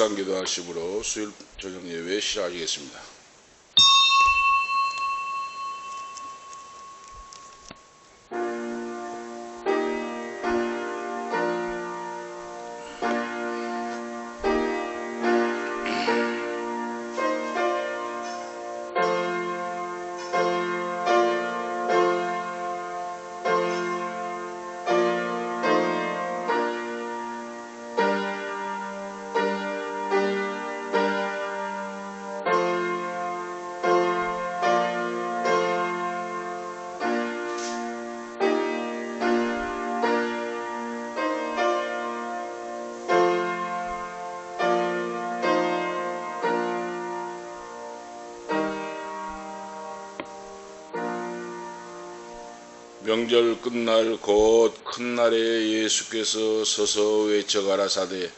묵상기도 하심으로 수요일 저녁 예배 시작하겠습니다. 명절 끝날 곧 큰 날에 예수께서 서서 외쳐 가라사대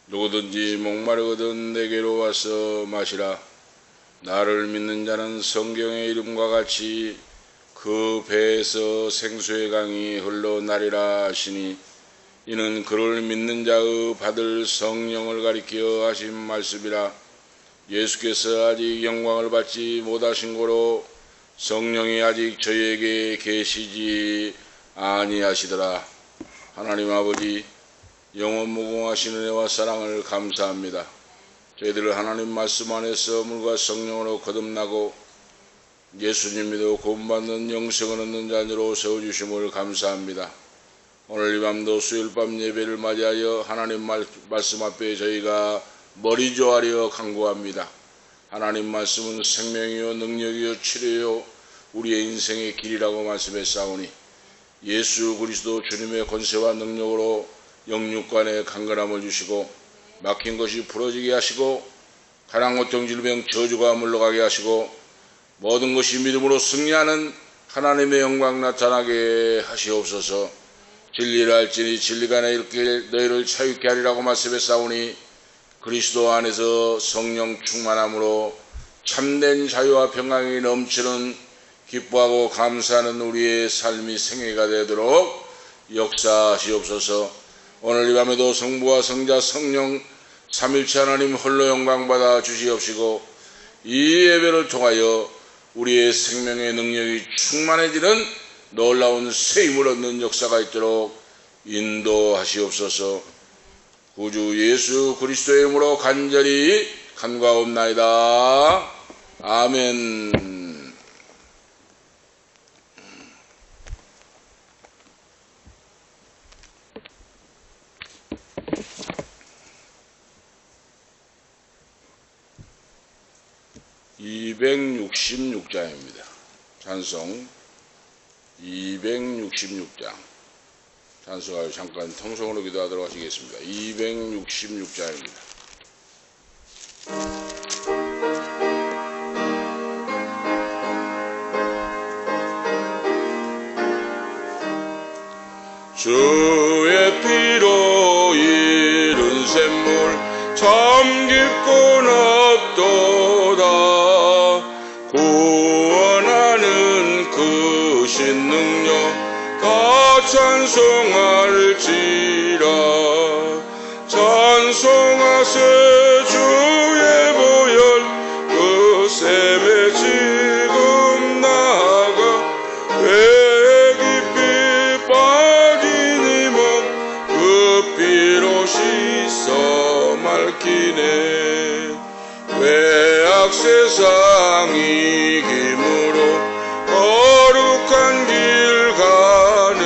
누구든지 목마르거든 내게로 와서 마시라. 나를 믿는 자는 성경의 이름과 같이 그 배에서 생수의 강이 흘러나리라 하시니 이는 그를 믿는 자의 받을 성령을 가리켜 하신 말씀이라. 예수께서 아직 영광을 받지 못하신 고로 성령이 아직 저희에게 계시지 아니하시더라. 하나님 아버지, 영원 무궁하신 은혜와 사랑을 감사합니다. 저희들을 하나님 말씀 안에서 물과 성령으로 거듭나고 예수님 믿어 구원받는 영생을 얻는 자녀로 세워주심을 감사합니다. 오늘 이 밤도 수요일 밤 예배를 맞이하여 하나님 말씀 앞에 저희가 머리 조아려 간구합니다. 하나님 말씀은 생명이요 능력이요 치료요 우리의 인생의 길이라고 말씀했사오니 예수 그리스도 주님의 권세와 능력으로 영육간에 강건함을 주시고 막힌 것이 풀어지게 하시고 가난 고통 질병 저주가 물러가게 하시고 모든 것이 믿음으로 승리하는 하나님의 영광 나타나게 하시옵소서. 진리를 알지니 진리가 너희를 자유케 하리라고 말씀했사오니 그리스도 안에서 성령 충만함으로 참된 자유와 평강이 넘치는 기뻐하고 감사하는 우리의 삶이 생애가 되도록 역사하시옵소서. 오늘 이 밤에도 성부와 성자 성령 삼일체 하나님 홀로 영광 받아 주시옵시고 이 예배를 통하여 우리의 생명의 능력이 충만해지는 놀라운 새 힘을 얻는 역사가 있도록 인도하시옵소서. 구주 예수 그리스도의 이름으로 간절히 간구하옵나이다. 아멘. (266장입니다) 찬송 266장 찬송하여 잠깐 통성으로 기도하도록 하시겠습니다. 266장입니다. 주의 피로 이룬 샘물 참 깊고 넓도다. 구원하는 그 신능력 다 찬송할지라. 찬송하세 주의 보혈 그 샘에 지금 나아가 배 깊이 빠진 이 몸 그 피로 씻어 맑히네. 죄악 세상 이김으로 거룩한 길 가는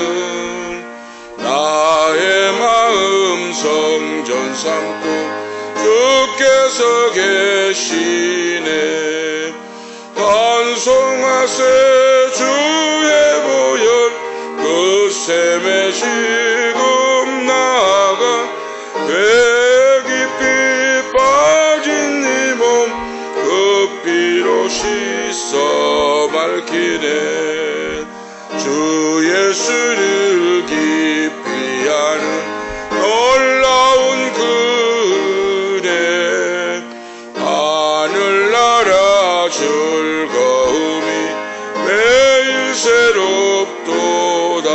나의 마음 성전 삼고 주께서 계시네. 찬송하세 주의 보혈 그 샘에 지금 나아가 배 깊이 빠진 이 몸 그 피로 씻어 밝히네. 주 예수를 깊이 아는 놀라운 그 은혜 하늘나라 즐거움이 매일 새롭도다.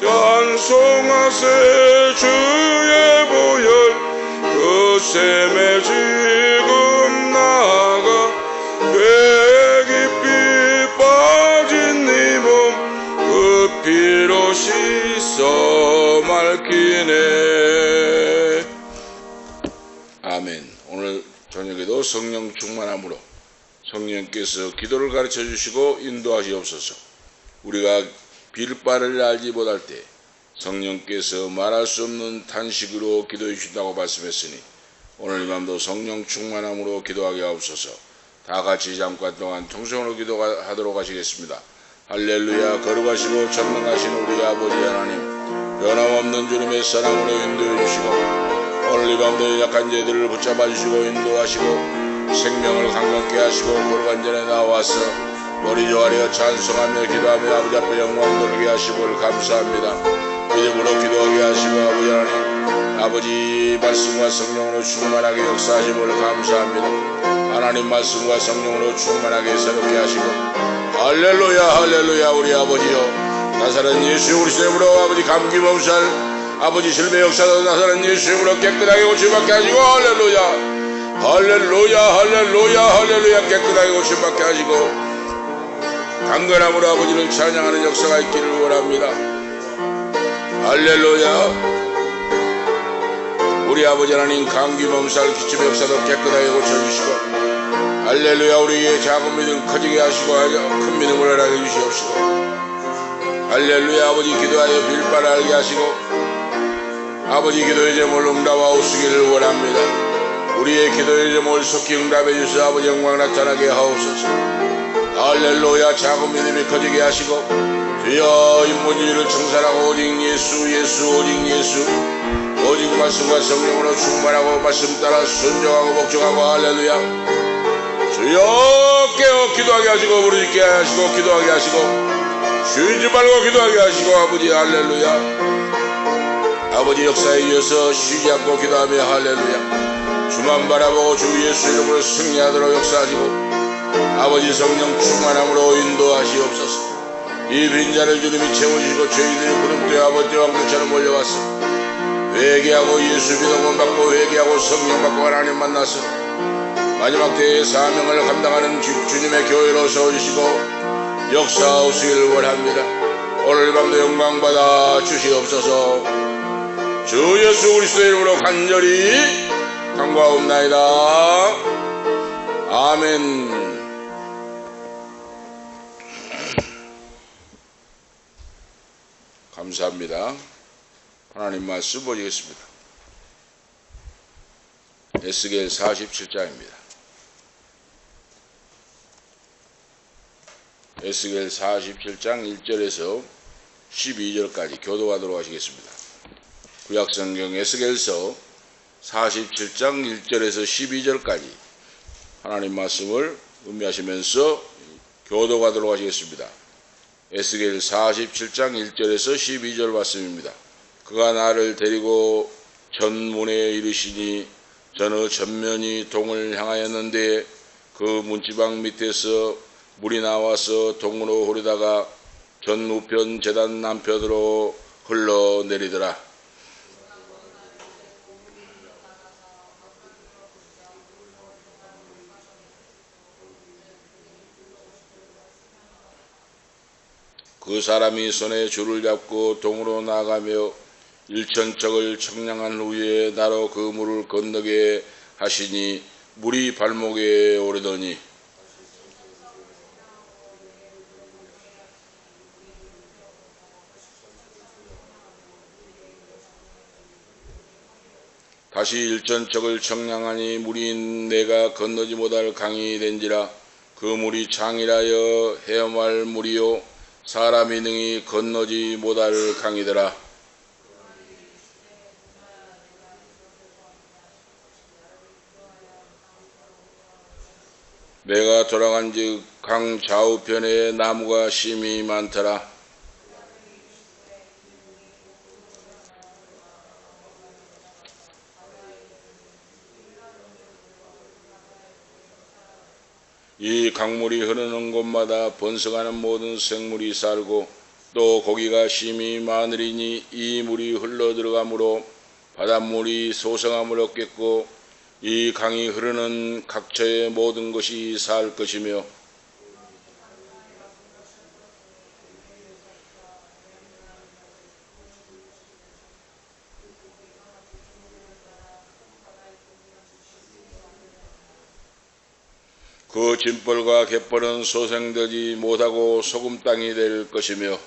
찬송하세 주의 보혈 그 샘에 지금 나가 배 깊이 빠진 네 몸 그 피로 씻어 맑히네. 아멘. 오늘 저녁에도 성령 충만함으로 성령께서 기도를 가르쳐 주시고 인도하시옵소서. 우리가 빌 바를 알지 못할 때 성령께서 말할 수 없는 탄식으로 기도해 주신다고 말씀했으니 오늘 이 밤도 성령 충만함으로 기도하게 하옵소서. 다 같이 잠깐 동안 통성으로 기도하도록 하시겠습니다. 할렐루야. 거룩하시고 전능하신 우리 아버지 하나님, 변함없는 주님의 사랑으로 인도해 주시고 오늘 이 밤도 약한 자들을 붙잡아 주시고 인도하시고 생명을 강건케 하시고 거룩한 전에 나와서 머리 조아려 찬송하며 기도하며 아버지 앞에 영광 돌리게 하시고 감사합니다. 이제부로 기도하게 하시고 아버지 하나님, 아버지 말씀과 성령으로 충만하게 역사하심을 감사합니다. 하나님 말씀과 성령으로 충만하게 새롭게 하시고 할렐루야 할렐루야. 우리 아버지여, 나사렛 예수 그리스도 이름으로 아버지 감기 몸살 아버지 실패 역사도 나사렛 예수 이름으로 깨끗하게 고침받게 하시고 할렐루야 할렐루야 할렐루야 할렐루야. 깨끗하게 고침받게 하시고 강건함으로 아버지를 찬양하는 역사가 있기를 원합니다. 할렐루야. 우리 아버지 하나님 감기 몸살 기침 역사도 깨끗하게 고쳐주시고 할렐루야. 우리의 작은 믿음 커지게 하시고 큰 믿음을 허락해 주시옵시고 할렐루야. 아버지 기도하여 빌 바를 알게 하시고 아버지 기도의 제목을 응답하옵시기를 원합니다. 우리의 기도의 제목을 속히 응답해 주셔서 아버지 영광 나타나게 하옵소서. 할렐루야. 작은 믿음이 커지게 하시고 주여 인본주의를 청산하고 오직 예수 예수 오직 예수 오직 말씀과 성령으로 충만하고 말씀 따라 순종하고 복종하고 할렐루야. 주여 깨어 기도하게 하시고 부르짖게 하시고 기도하게 하시고 쉬지 말고 기도하게 하시고 아버지 할렐루야. 아버지 역사에 이어서 쉬지 않고 기도하며 할렐루야. 주만 바라보고 주 예수 이름으로 승리하도록 역사하시고 아버지 성령 충만함으로 인도하시옵소서. 이 빈자를 주님이 채워주시고 저희들이 구름대와 아버지 왕들처럼 몰려왔어 회개하고 예수 믿어 구원받고 회개하고 성령 받고 하나님 만나서 마지막 때의 사명을 감당하는 주님의 교회로 세워주시고 역사하시기를 원합니다. 오늘 밤도 영광받아 주시옵소서. 주 예수 그리스도 이름으로 간절히 간구하옵나이다. 아멘. 감사합니다. 하나님 말씀 보시겠습니다. 에스겔 47장입니다. 에스겔 47장 1절에서 12절까지 교도하도록 하시겠습니다. 구약성경 에스겔서 47장 1절에서 12절까지 하나님 말씀을 음미하시면서 교도하도록 하시겠습니다. 에스겔 47장 1절에서 12절 말씀입니다. 그가 나를 데리고 전문에 이르시니 저는 전면이 동을 향하였는데 그 문지방 밑에서 물이 나와서 동으로 흐르다가 전 우편 제단 남편으로 흘러내리더라. 그 사람이 손에 줄을 잡고 동으로 나가며 일천척을 청량한 후에 나로 그 물을 건너게 하시니 물이 발목에 오르더니 다시 일천척을 청량하니 물이 내가 건너지 못할 강이 된지라. 그 물이 장이라여 헤엄할 물이요 사람이 능히 건너지 못할 강이더라. 내가 돌아간즉 강 좌우편에 나무가 심히 많더라. 이 강물이 흐르는 곳마다 번성하는 모든 생물이 살고 또 고기가 심히 많으리니 이 물이 흘러 들어가므로 바닷물이 소성함을 얻겠고 이 강이 흐르는 각처의 모든 것이 살 것이며 그 진벌과 갯벌은 소생되지 못하고 소금 땅이 될 것이며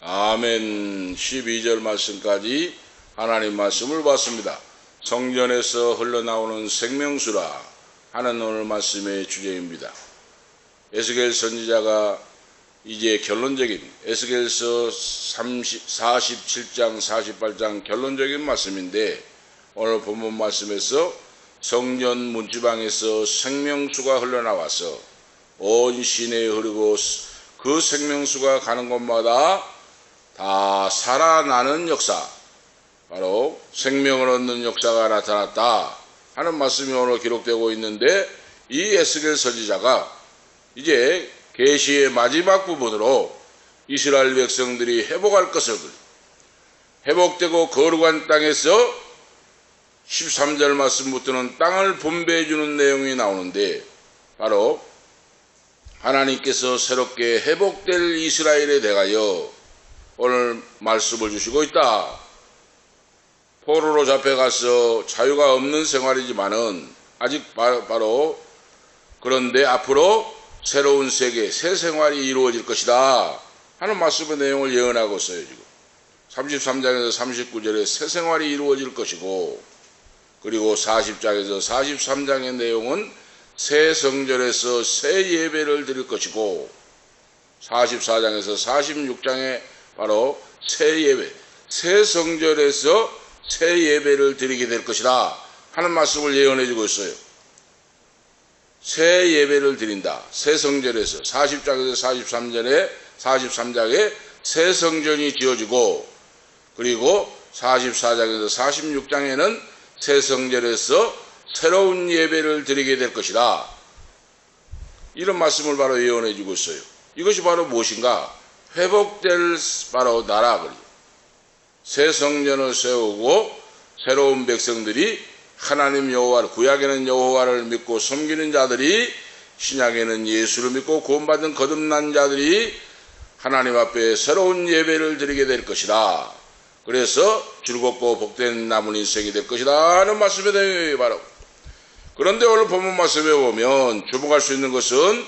아멘. 12절 말씀까지 하나님 말씀을 봤습니다. 성전에서 흘러나오는 생명수라 하는 오늘 말씀의 주제입니다. 에스겔 선지자가 이제 결론적인 에스겔서 47장 48장 결론적인 말씀인데 오늘 본문 말씀에서 성전 문지방에서 생명수가 흘러나와서 온 시내에 흐르고 그 생명수가 가는 곳마다 다 살아나는 역사, 바로 생명을 얻는 역사가 나타났다 하는 말씀이 오늘 기록되고 있는데, 이 에스겔 선지자가 이제 계시의 마지막 부분으로 이스라엘 백성들이 회복할 것을, 회복되고 거룩한 땅에서 13절 말씀부터는 땅을 분배해 주는 내용이 나오는데, 바로 하나님께서 새롭게 회복될 이스라엘에 대하여 오늘 말씀을 주시고 있다. 포로로 잡혀가서 자유가 없는 생활이지만은 아직 바로 그런데 앞으로 새로운 세계, 새 생활이 이루어질 것이다 하는 말씀의 내용을 예언하고 있어요. 지금 33장에서 39절에 새 생활이 이루어질 것이고, 그리고 40장에서 43장의 내용은 새 성전에서 새 예배를 드릴 것이고, 44장에서 46장에 바로 새 예배, 새 성전에서 새 예배를 드리게 될 것이다 하는 말씀을 예언해 주고 있어요. 새 예배를 드린다. 새 성전에서 40장에서 43장에 새 성전이 지어지고, 그리고 44장에서 46장에는 새 성전에서 새로운 예배를 드리게 될 것이다. 이런 말씀을 바로 예언해 주고 있어요. 이것이 바로 무엇인가? 회복될 바로 나라, 새 성전을 세우고 새로운 백성들이 하나님 여호와를, 구약에는 여호와를 믿고 섬기는 자들이, 신약에는 예수를 믿고 구원받은 거듭난 자들이 하나님 앞에 새로운 예배를 드리게 될 것이다. 그래서 즐겁고 복된 남은 인생이 될 것이다 하는 말씀의 내용이 바로. 그런데 오늘 본문 말씀에 보면 주목할 수 있는 것은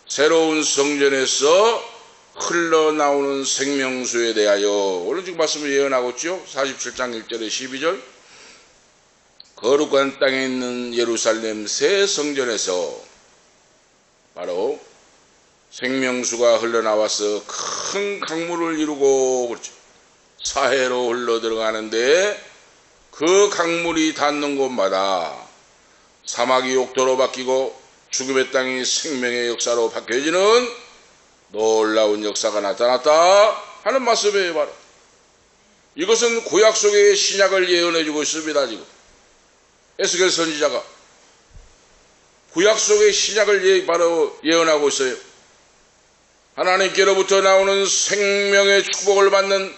새로운 성전에서 흘러나오는 생명수에 대하여 오늘 지금 말씀을 예언하고 있죠. 47장 1절에 12절, 거룩한 땅에 있는 예루살렘 새 성전에서 바로 생명수가 흘러나와서 큰 강물을 이루고, 그렇죠, 사해로 흘러 들어가는데 그 강물이 닿는 곳마다 사막이 욕도로 바뀌고 죽음의 땅이 생명의 역사로 바뀌어지는 놀라운 역사가 나타났다 하는 말씀이에요. 바로 이것은 구약 속의 신약을 예언해 주고 있습니다. 지금 에스겔 선지자가 구약 속의 신약을 바로 예언하고 있어요. 하나님께로부터 나오는 생명의 축복을 받는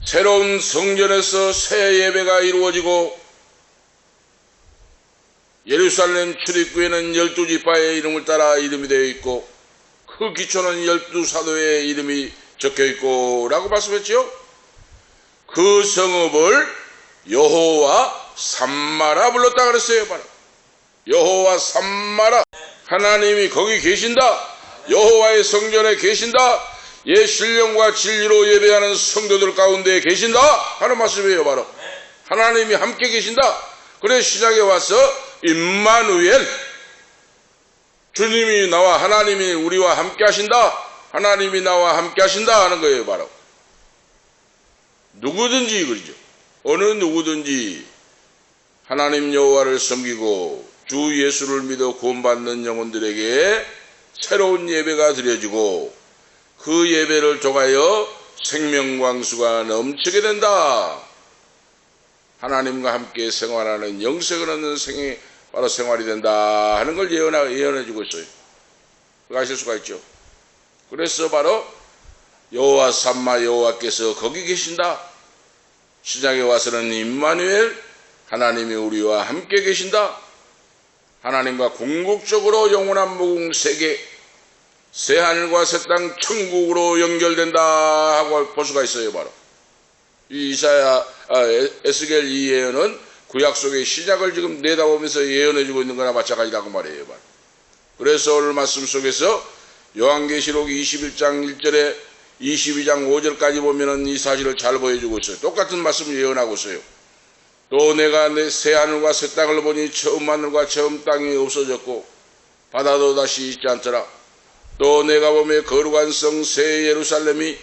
새로운 성전에서 새 예배가 이루어지고, 예루살렘 출입구에는 12지파의 이름을 따라 이름이 되어 있고, 그 기초는 12사도의 이름이 적혀 있고 라고 말씀했죠. 그 성읍을 여호와 삼마라 불렀다 그랬어요. 바로 여호와 삼마라, 하나님이 거기 계신다, 여호와의 성전에 계신다, 예 신령과 진리로 예배하는 성도들 가운데 계신다 하는 말씀이에요. 바로 하나님이 함께 계신다. 그래서 신약에 와서 임마누엘, 주님이 나와, 하나님이 우리와 함께 하신다, 하나님이 나와 함께 하신다 하는 거예요. 바로 누구든지, 그러죠, 어느 누구든지 하나님 여호와를 섬기고 주 예수를 믿어 구원받는 영혼들에게 새로운 예배가 드려지고, 그 예배를 통하여 생명광수가 넘치게 된다 하나님과 함께 생활하는 영생을 얻는 생이 바로 생활이 된다 하는 걸 예언해 주고 있어요. 아실 수가 있죠. 그래서 바로 여호와 삼마 여호와께서 거기 계신다. 시작에 와서는 임마누엘 하나님이 우리와 함께 계신다. 하나님과 궁극적으로 영원한 무궁 세계 새하늘과 새 땅 천국으로 연결된다 하고 볼 수가 있어요. 바로 이 에스겔 이 예언은 구약 속의 시작을 지금 내다보면서 예언해주고 있는 거나 마찬가지라고 말이에요. 바로. 그래서 오늘 말씀 속에서 요한계시록 21장 1절에 22장 5절까지 보면은 이 사실을 잘 보여주고 있어요. 똑같은 말씀을 예언하고 있어요. 또 내가 내 새하늘과 새 땅을 보니 처음 하늘과 처음 땅이 없어졌고 바다도 다시 있지 않더라. 또 내가 보며 거룩한 성 새 예루살렘이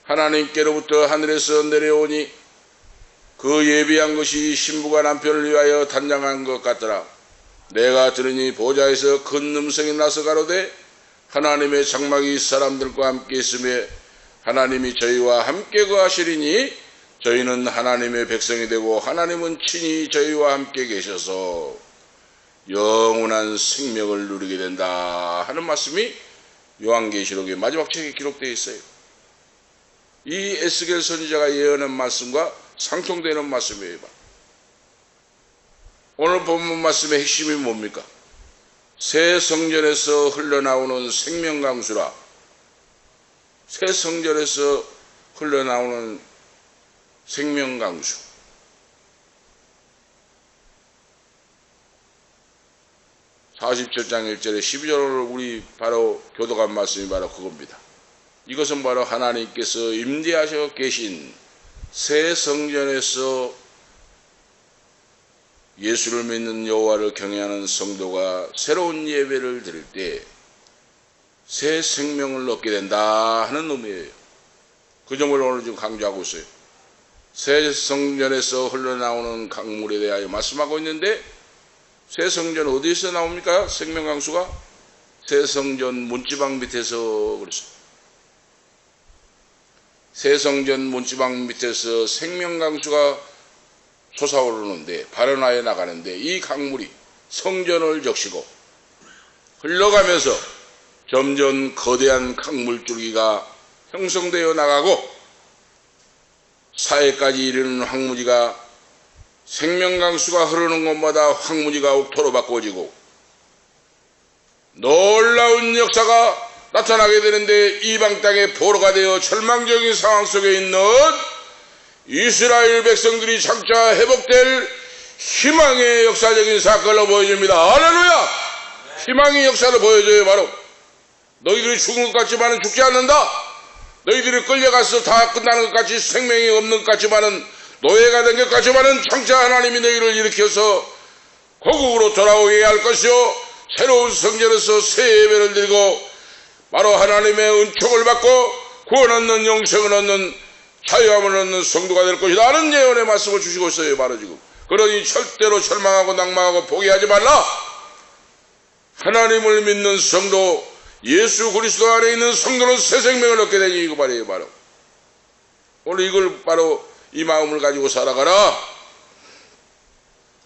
하나님께로부터 하늘에서 내려오니 그 예비한 것이 신부가 남편을 위하여 단장한 것 같더라. 내가 들으니 보좌에서 큰 음성이 나서 가로되 하나님의 장막이 사람들과 함께 있으며 하나님이 저희와 함께 거하시리니 저희는 하나님의 백성이 되고 하나님은 친히 저희와 함께 계셔서 영원한 생명을 누리게 된다 하는 말씀이 요한계시록의 마지막 책에 기록되어 있어요. 이 에스겔 선지자가 예언한 말씀과 상통되는 말씀이에요. 오늘 본문 말씀의 핵심이 뭡니까? 새 성전에서 흘러나오는 생명강수라. 새 성전에서 흘러나오는 생명강수. (47장 1절에) 12절을 우리 바로 교독한 말씀이 바로 그겁니다. 이것은 바로 하나님께서 임대하셔 계신 새 성전에서 예수를 믿는 여호와를 경외하는 성도가 새로운 예배를 드릴 때 새 생명을 얻게 된다 하는 의미예요. 그 점을 오늘 지금 강조하고 있어요. 새 성전에서 흘러나오는 강물에 대하여 말씀하고 있는데 새 성전 어디서 나옵니까? 생명강수가 새 성전 문지방 밑에서 그랬어요. 새 성전 문지방 밑에서 생명강수가 솟아오르는데 발원하여 나가는데 이 강물이 성전을 적시고 흘러가면서 점점 거대한 강물줄기가 형성되어 나가고 사해까지 이르는 황무지가 생명강수가 흐르는 곳마다 황무지가 옥토로 바꿔지고 놀라운 역사가 나타나게 되는데 이방 땅에 포로가 되어 절망적인 상황 속에 있는 이스라엘 백성들이 장차 회복될 희망의 역사적인 사건을 보여줍니다. 할렐루야! 희망의 역사를 보여줘요. 바로 너희들이 죽은 것 같지만은 죽지 않는다. 너희들이 끌려가서 다 끝나는 것 같이 생명이 없는 것 같지만은 노예가 된 것 같지만은 장차 하나님이 너희를 일으켜서 고국으로 돌아오게 할 것이요 새로운 성전에서 새 예배를 드리고 바로 하나님의 은총을 받고 구원 얻는 영생을 얻는 자유함을 얻는 성도가 될 것이다 하는 예언의 말씀을 주시고 있어요. 바로 지금. 그러니 절대로 절망하고 낭망하고 포기하지 말라. 하나님을 믿는 성도, 예수 그리스도 안에 있는 성도는 새 생명을 얻게 되니 이거 말이에요. 바로 오늘 이걸 바로 이 마음을 가지고 살아가라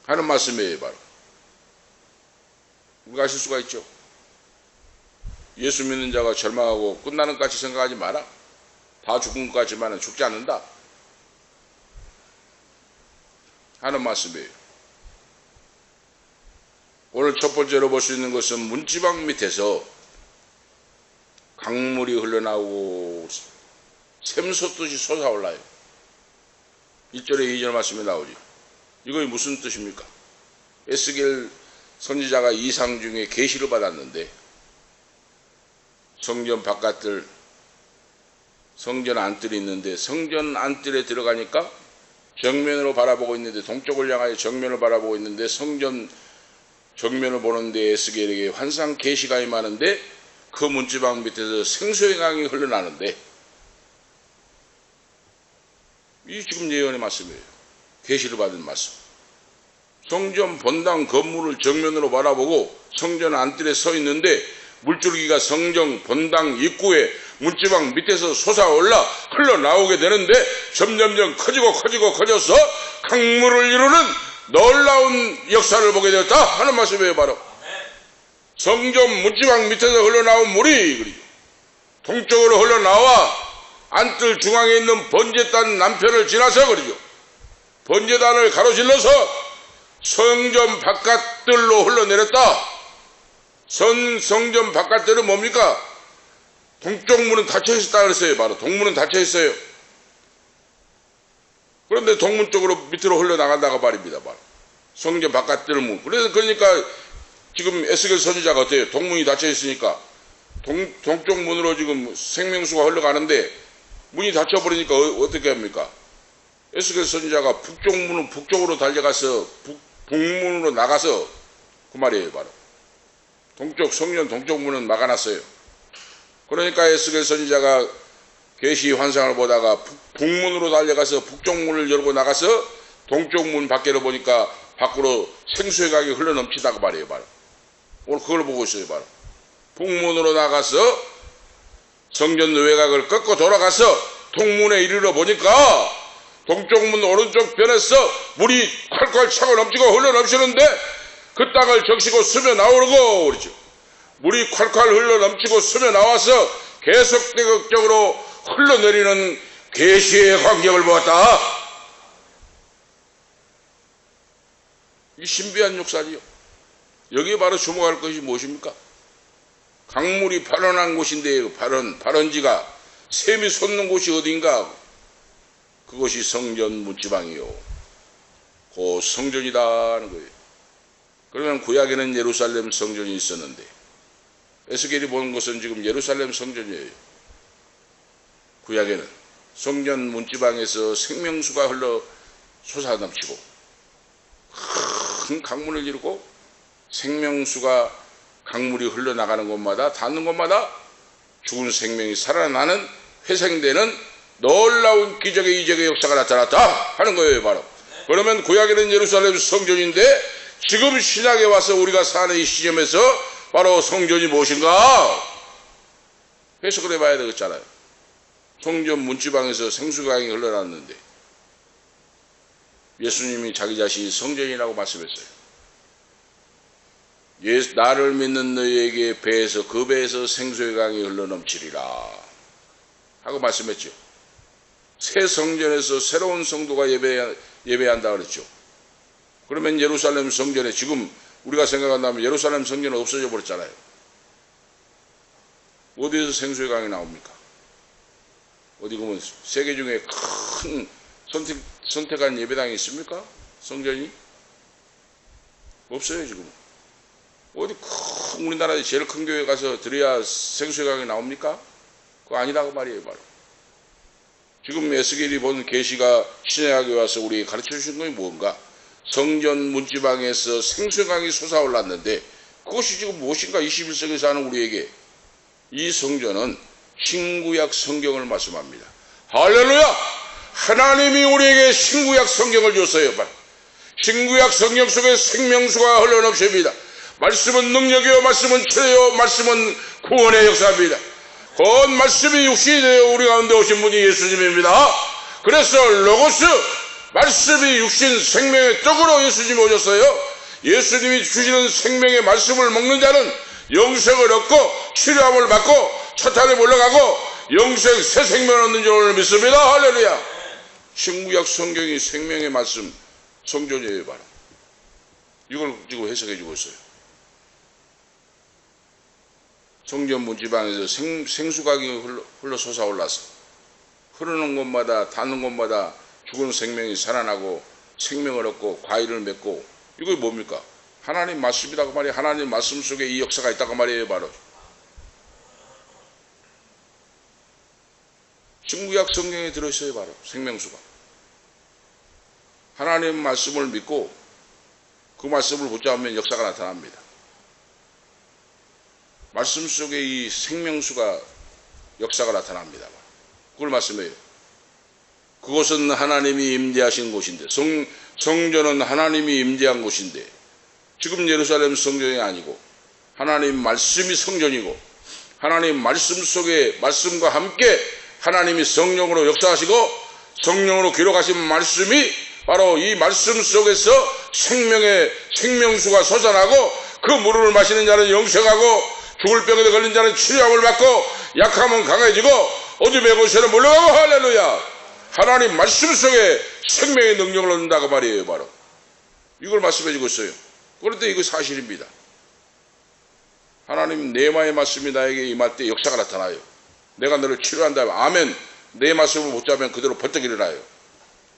하는 말씀이에요. 바로 우리가 아실 수가 있죠. 예수 믿는 자가 절망하고 끝나는 것 같이 생각하지 마라. 다 죽은 것 같지만 죽지 않는다 하는 말씀이에요. 오늘 첫 번째로 볼 수 있는 것은 문지방 밑에서 강물이 흘러나오고 샘솟듯이 솟아올라요. 1절에 2절 말씀이 나오죠. 이거 무슨 뜻입니까? 에스겔 선지자가 이상 중에 계시를 받았는데 성전 바깥들 성전 안뜰이 있는데 성전 안뜰에 들어가니까 정면으로 바라보고 있는데 동쪽을 향하여 정면을 바라보고 있는데 성전 정면을 보는데 에스겔에게 환상 계시가 임하는데 그 문지방 밑에서 생수의 강이 흘러나는데 이 지금 예언의 말씀이에요. 계시를 받은 말씀. 성전 본당 건물을 정면으로 바라보고 성전 안뜰에 서 있는데 물줄기가 성전 본당 입구에 문지방 밑에서 솟아올라 흘러나오게 되는데 점점점 커져서 강물을 이루는 놀라운 역사를 보게 되었다 하는 말씀이에요. 바로 성전 문지방 밑에서 흘러나온 물이 동쪽으로 흘러나와 안뜰 중앙에 있는 번제단 남편을 지나서 그러죠. 번제단을 가로질러서 성전 바깥들로 흘러내렸다. 성전 바깥들은 뭡니까? 동쪽 문은 닫혀 있었다 그랬어요. 바로 동문은 닫혀 있어요. 그런데 동문 쪽으로 밑으로 흘러나간다고 말입니다. 바로 성전 바깥들 문. 그러니까 지금 에스겔 선지자가 어때요? 동문이 닫혀 있으니까 동쪽 문으로 지금 생명수가 흘러가는데 문이 닫혀버리니까 어떻게 합니까? 에스겔 선지자가 북쪽 문은 북쪽으로 달려가서 북문으로 나가서 그 말이에요. 바로 동쪽 성전 동쪽 문은 막아놨어요. 그러니까 에스겔 선지자가 계시 환상을 보다가 북문으로 달려가서 북쪽 문을 열고 나가서 동쪽 문 밖으로 보니까 밖으로 생수의 강이 흘러넘치다고 말이에요. 바로 오늘 그걸 보고 있어요. 바로 북문으로 나가서 성전 외곽을 꺾고 돌아가서 동문에 이르러 보니까 동쪽 문 오른쪽 변에서 물이 콸콸 차고 넘치고 흘러넘치는데 그 땅을 적시고 스며 나오고 그러죠. 물이 콸콸 흘러넘치고 스며 나와서 계속적으로 흘러내리는 계시의 광경을 보았다. 이 신비한 역사지요. 여기에 바로 주목할 것이 무엇입니까? 강물이 발원한 곳인데 발원지가 샘이 솟는 곳이 어딘가? 그것이 성전 문지방이요. 그 성전이다 하는 거예요. 그러면 구약에는 예루살렘 성전이 있었는데 에스겔이 보는 것은 지금 예루살렘 성전이에요. 구약에는 성전 문지방에서 생명수가 흘러 솟아넘치고 큰 강문을 이루고 생명수가 강물이 흘러나가는 곳마다 닿는 곳마다 죽은 생명이 살아나는 회생되는 놀라운 기적의 이적의 역사가 나타났다 하는 거예요. 바로 그러면 구약에는 예루살렘 성전인데 지금 신약에 와서 우리가 사는 이 시점에서 바로 성전이 무엇인가 해석을 해봐야 되겠잖아요. 성전 문지방에서 생수강이 흘러났는데 예수님이 자기 자신이 성전이라고 말씀했어요. 나를 믿는 너희에게 배에서 그 배에서 생수의 강이 흘러넘치리라 하고 말씀했죠. 새 성전에서 새로운 성도가 예배한다 그랬죠. 그러면 예루살렘 성전에 지금 우리가 생각한다면 예루살렘 성전은 없어져 버렸잖아요. 어디에서 생수의 강이 나옵니까? 어디 보면 세계 중에 큰 선택한 예배당이 있습니까? 성전이? 없어요 지금. 어디 큰 우리나라에 제일 큰 교회 가서 드려야 생수의 강이 나옵니까? 그거 아니라고 말이에요. 바로 지금 에스겔이 본 계시가 신약에 와서 우리에게 가르쳐 주신 것이 뭔가? 성전 문지방에서 생수의 강이 솟아올랐는데 그것이 지금 무엇인가? 21세기에 사는 우리에게 이 성전은 신구약 성경을 말씀합니다. 할렐루야! 하나님이 우리에게 신구약 성경을 줬어요. 신구약 성경 속에 생명수가 흘러넘칩니다. 말씀은 능력이요, 말씀은 최대요, 말씀은 구원의 역사입니다. 그 말씀이 육신이 되어 우리 가운데 오신 분이 예수님입니다. 그래서 로고스, 말씀이 육신 생명의 떡으로 예수님이 오셨어요. 예수님이 주시는 생명의 말씀을 먹는 자는 영생을 얻고 치료함을 받고 사탄에 물러가고 영생 새 생명을 얻는 줄 믿습니다. 할렐루야. 신구약 성경이 생명의 말씀 성전이에요. 바로 이걸 지금 해석해 주고 있어요. 성전 문지방에서 생수강이 흘러 솟아올라서 흐르는 곳마다 닿는 곳마다 죽은 생명이 살아나고 생명을 얻고 과일을 맺고 이거 뭡니까? 하나님 말씀이라고 말이에요. 하나님 말씀 속에 이 역사가 있다고 말이에요. 바로 신구약 성경에 들어있어요. 바로 생명수가 하나님 말씀을 믿고 그 말씀을 붙잡으면 역사가 나타납니다. 말씀 속에 이 생명수가 역사가 나타납니다. 그걸 말씀해요. 그곳은 하나님이 임재하신 곳인데 성전은 하나님이 임재한 곳인데 지금 예루살렘 성전이 아니고 하나님 말씀이 성전이고 하나님 말씀 속에 말씀과 함께 하나님이 성령으로 역사하시고 성령으로 기록하신 말씀이 바로 이 말씀 속에서 생명의 생명수가 솟아나고 그 물을 마시는 자는 영생하고 죽을 병에 걸린 자는 치료함을 받고 약하면 강해지고 어둠의 곳에는 물러가고 할렐루야. 하나님 말씀 속에 생명의 능력을 얻는다고 말이에요. 바로 이걸 말씀해 주고 있어요. 그런데 이거 사실입니다. 하나님 네마의 말씀이 나에게 임할 때 역사가 나타나요. 내가 너를 치료한다면 아멘. 내 말씀을 붙잡으면 그대로 벌떡 일어나요.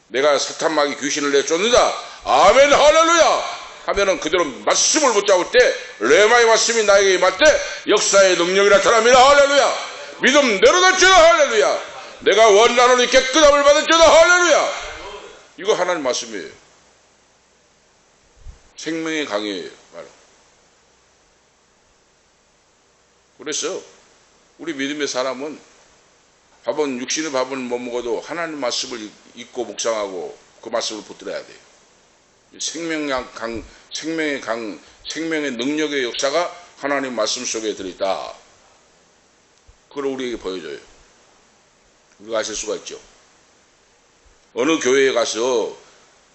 내가 사탄마귀 귀신을 내쫓는다 아멘 할렐루야 하면은 그대로 말씀을 붙잡을 때 레마의 말씀이 나에게 임할 때 역사의 능력이 나타납니다. 할렐루야. 믿음 내려놓지다 할렐루야. 내가 원나노니 깨끗함을 받을지다 할렐루야. 이거 하나님 말씀이에요. 생명의 강이에요. 바로. 그래서 우리 믿음의 사람은 밥은 육신의 밥은 못 먹어도 하나님 말씀을 읽고 묵상하고 그 말씀을 붙들어야 돼요. 생명의 능력의 역사가 하나님 말씀 속에 들어있다. 그걸 우리에게 보여줘요. 우리가 아실 수가 있죠. 어느 교회에 가서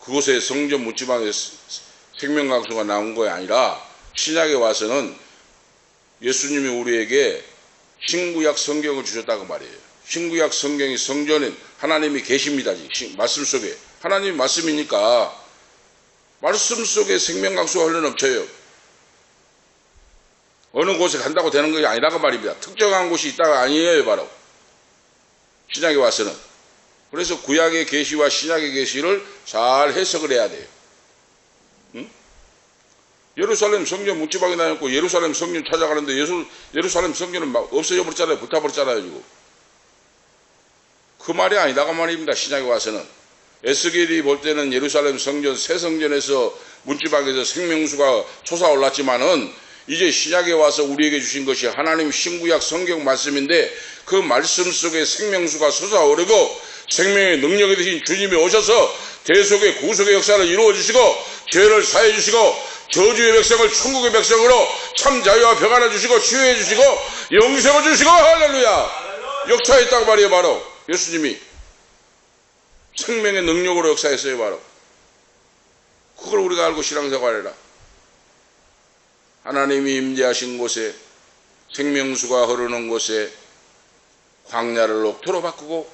그곳에 성전 문지방에 생명강수가 나온 것이 아니라 신약에 와서는 예수님이 우리에게 신구약 성경을 주셨다고 말이에요. 신구약 성경이 성전에 하나님이 계십니다. 말씀 속에. 하나님이 말씀이니까 말씀 속에 생명강수가 흘러넘쳐요. 어느 곳에 간다고 되는 것이 아니라고 말입니다. 특정한 곳이 있다가 아니에요. 바로 신약에 와서는. 그래서 구약의 계시와 신약의 계시를 잘 해석을 해야 돼요. 응? 예루살렘 성전 문지방에 다녔고 예루살렘 성전 찾아가는데 예루살렘 성전은 막 없어져 버렸잖아요. 불타버렸잖아요. 지금. 그 말이 아니다가 말입니다. 신약에 와서는. 에스겔이 볼 때는 예루살렘 성전 새 성전에서 문지방에서 생명수가 솟아올랐지만은 이제 신약에 와서 우리에게 주신 것이 하나님 신구약 성경 말씀인데 그 말씀 속에 생명수가 솟아오르고 생명의 능력이 되신 주님이 오셔서 대속의 구속의 역사를 이루어 주시고 죄를 사해 주시고 저주의 백성을 천국의 백성으로 참 자유와 평안을 주시고 치유해 주시고 영생을 주시고 할렐루야. 역사했다고 말이에요. 바로 예수님이 생명의 능력으로 역사했어요. 바로 그걸 우리가 알고 신앙생활해라. 하나님이 임재하신 곳에 생명수가 흐르는 곳에 광야를 옥토로 바꾸고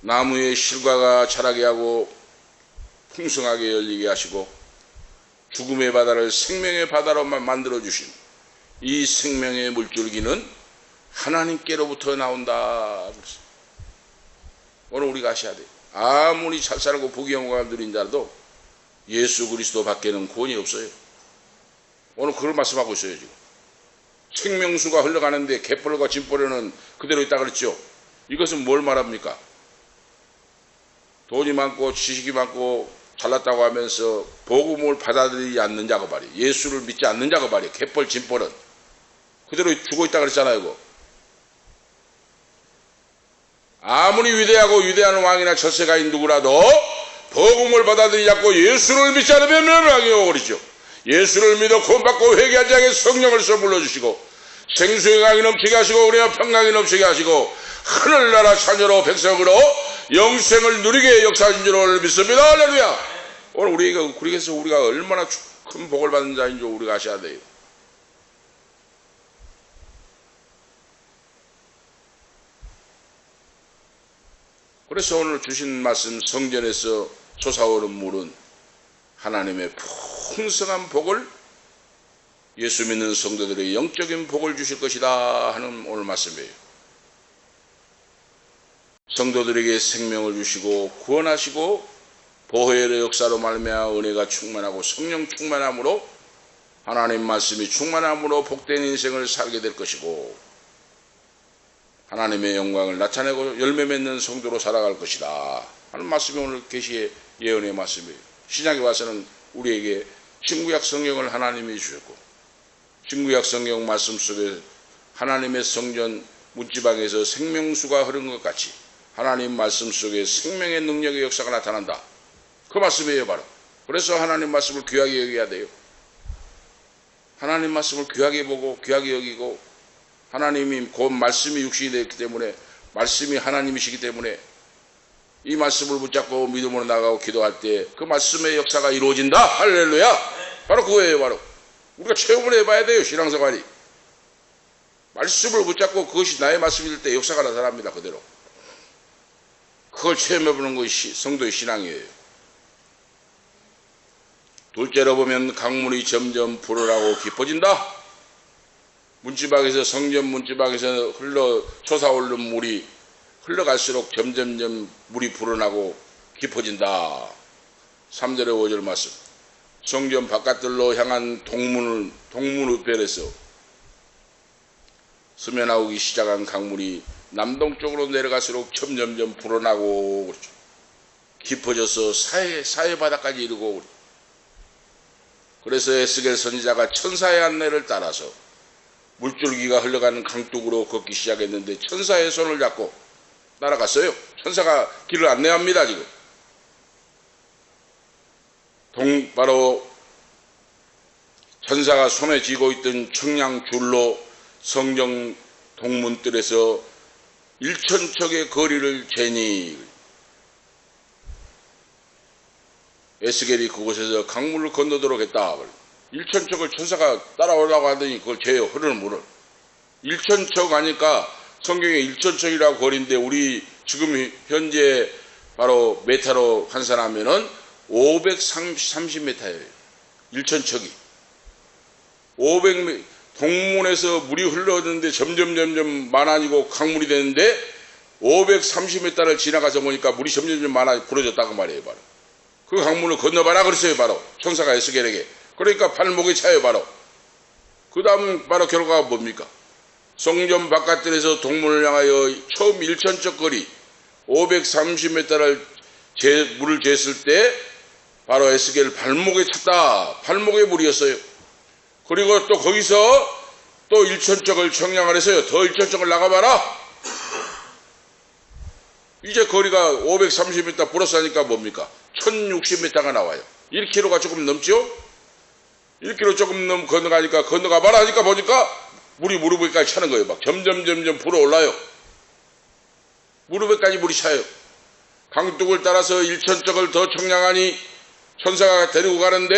나무의 실과가 자라게 하고 풍성하게 열리게 하시고 죽음의 바다를 생명의 바다로만 만들어주신 이 생명의 물줄기는 하나님께로부터 나온다. 오늘 우리가 아셔야 돼요. 아무리 잘 살고 부귀영화를 누린 자라도 예수 그리스도 밖에는 구원이 없어요. 오늘 그걸 말씀하고 있어요. 지금 생명수가 흘러가는데 갯벌과 진벌에는 그대로 있다 그랬죠. 이것은 뭘 말합니까? 돈이 많고 지식이 많고 잘났다고 하면서 복음을 받아들이지 않는 작업발이, 예수를 믿지 않는 작업발이, 갯벌 진벌은 그대로 죽어있다 그랬잖아요. 이거. 아무리 위대하고 위대한 왕이나 철새가인 누구라도 복음을 받아들이지 않고 예수를 믿지 않으면 멸망이 오고 그러죠. 예수를 믿어 구원받고 회개한 자에게 성령을 선물로 주시고 생수의 강이 넘치게 하시고 우리와 평강이 넘치게 하시고 하늘나라 자녀로 백성으로 영생을 누리게 역사하신 줄을 믿습니다. 할렐루야. 오늘 그래서 우리가 얼마나 큰 복을 받는 자인 줄 우리가 아셔야 돼요. 그래서 오늘 주신 말씀 성전에서 솟아오른 물은 하나님의 풍성한 복을, 예수 믿는 성도들의 영적인 복을 주실 것이다 하는 오늘 말씀이에요. 성도들에게 생명을 주시고 구원하시고 보혈의 역사로 말미암아 은혜가 충만하고 성령 충만함으로 하나님 말씀이 충만함으로 복된 인생을 살게 될 것이고 하나님의 영광을 나타내고 열매 맺는 성도로 살아갈 것이다 하는 말씀이 오늘 계시의 예언의 말씀이에요. 신약에 와서는 우리에게 신구약 성경을 하나님이 주셨고 신구약 성경 말씀 속에 하나님의 성전 문지방에서 생명수가 흐른 것 같이 하나님 말씀 속에 생명의 능력의 역사가 나타난다. 그 말씀이에요. 바로. 그래서 하나님 말씀을 귀하게 여겨야 돼요. 하나님 말씀을 귀하게 보고 귀하게 여기고 하나님이 그 말씀이 육신이 되었기 때문에 말씀이 하나님이시기 때문에 이 말씀을 붙잡고 믿음으로 나가고 기도할 때 그 말씀의 역사가 이루어진다. 할렐루야. 바로 그거예요. 바로 우리가 체험을 해봐야 돼요. 신앙생활이. 말씀을 붙잡고 그것이 나의 말씀일 때 역사가 나타납니다. 그대로. 그걸 체험해보는 것이 성도의 신앙이에요. 둘째로 보면 강물이 점점 불어나고 깊어진다. 문지방에서 성전 문지방에서 솟아오르는 물이 흘러갈수록 점점점 물이 불어나고 깊어진다. 3절의 5절 말씀. 성전 바깥들로 향한 동문 우편에서 스며나오기 시작한 강물이 남동쪽으로 내려갈수록 점점점 불어나고 그렇죠. 깊어져서 사해 바다까지 이르고 그래서 에스겔 선지자가 천사의 안내를 따라서 물줄기가 흘러가는 강둑으로 걷기 시작했는데 천사의 손을 잡고 따라갔어요. 천사가 길을 안내합니다. 지금 바로 천사가 손에 쥐고 있던 청량줄로 성정 동문뜰에서 1,000척의 거리를 재니 에스겔이 그곳에서 강물을 건너도록 했다. 1,000척을 천사가 따라오려고 하더니 그걸 재요. 흐르는 물을. 1,000척 하니까 성경에 1,000척이라고 거리인데 우리 지금 현재 바로 메타로 환산하면은 530m예요. 1,000척이. 500m 동문에서 물이 흘러오는데 점점 많아지고 강물이 되는데 530m를 지나가서 보니까 물이 점점 많아 부러졌다고 말이에요. 바로. 그 강물을 건너봐라 그랬어요. 바로 천사가 에스겔에게. 그러니까 발목에 차요. 바로. 그 다음 바로 결과가 뭡니까? 성전 바깥들에서 동문을 향하여 처음 1,000척 거리 530m를 물을 쟀을 때 바로 에스겔 발목에 찼다. 발목에 물이었어요. 그리고 또 거기서 또 1,000척을 청량을 해서요. 더 1,000척을 나가봐라. 이제 거리가 530m 플러스 하니까 뭡니까? 1,060m가 나와요. 1km가 조금 넘죠? 1km 조금 건너가니까 건너가봐라 하니까 보니까 물이 무릎 위까지 차는 거예요. 막 점점 불어올라요. 무릎 위까지 물이 차요. 강둑을 따라서 1,000척을 더 청량하니 천사가 데리고 가는데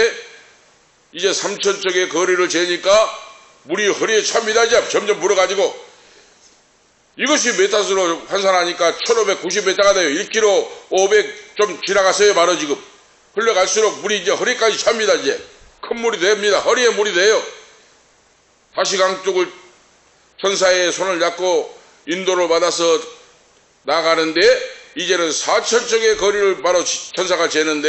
이제 3,000척의 거리를 재니까 물이 허리에 찹니다. 이제 점점 불어가지고 이것이 메타수로 환산하니까 1,590m가 돼요. 1km 500 좀 지나갔어요. 바로 지금 흘러갈수록 물이 이제 허리까지 찹니다. 이제 큰 물이 됩니다. 허리에 물이 돼요. 다시 강둑을 천사의 손을 잡고 인도를 받아서 나가는데 이제는 4,000척의 거리를 바로 천사가 재는데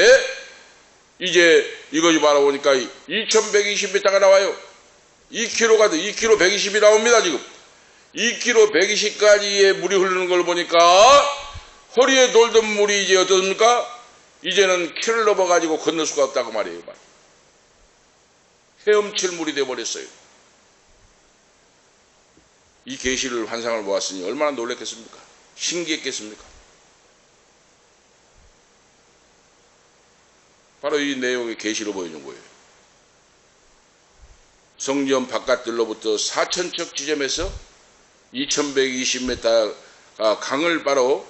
이제 이것이 바로 보니까 2,120m가 나와요. 2km가 돼. 2km 120이 나옵니다. 지금 2km 120까지의 물이 흐르는 걸 보니까 허리에 돌던 물이 이제 어떻습니까? 이제는 키를 넘어가지고 건널 수가 없다고 말이에요. 헤엄칠 물이 되어버렸어요. 이 계시를 환상을 보았으니 얼마나 놀랐겠습니까? 신기했겠습니까? 바로 이 내용의 계시로 보이는 거예요. 성전 바깥들로부터 4,000척 지점에서 2,120m가 강을 바로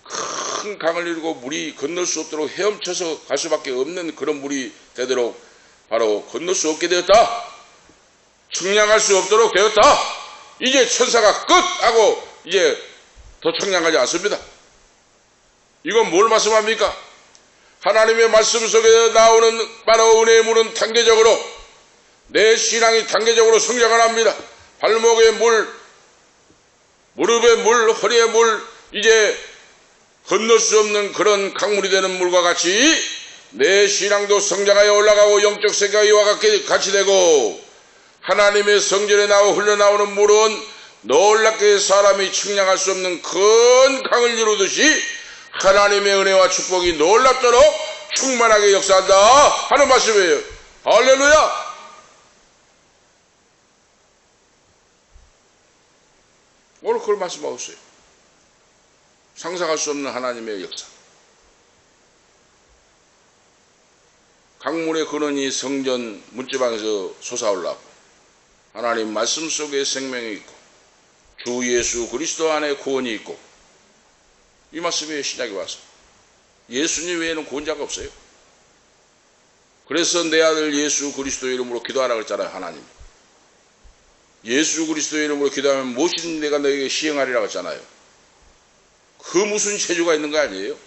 큰 강을 이루고 물이 건널 수 없도록 헤엄쳐서 갈 수밖에 없는 그런 물이 되도록 바로 건널 수 없게 되었다. 청량할 수 없도록 되었다. 이제 천사가 끝! 하고 이제 더 청량하지 않습니다. 이건 뭘 말씀합니까? 하나님의 말씀 속에 나오는 바로 은혜의 물은 단계적으로 내 신앙이 단계적으로 성장을 합니다. 발목에 물, 무릎에 물, 허리에 물, 이제 건널 수 없는 그런 강물이 되는 물과 같이 내 신앙도 성장하여 올라가고 영적 생각이 와 같이 되고 하나님의 성전에 나와 흘러나오는 물은 놀랍게 사람이 측량할 수 없는 큰 강을 이루듯이 하나님의 은혜와 축복이 놀랍도록 충만하게 역사한다 하는 말씀이에요. 할렐루야. 오늘 그걸 말씀하고 있어요. 상상할 수 없는 하나님의 역사. 강물의 근원이 성전 문지방에서 솟아올라고 하나님 말씀 속에 생명이 있고 주 예수 그리스도 안에 구원이 있고 이 말씀이 신약에 와서 예수님 외에는 구원자가 없어요. 그래서 내 아들 예수 그리스도의 이름으로 기도하라고 했잖아요. 하나님. 예수 그리스도의 이름으로 기도하면 무엇이든 내가 너에게 시행하리라고 했잖아요. 그 무슨 체조가 있는 거 아니에요?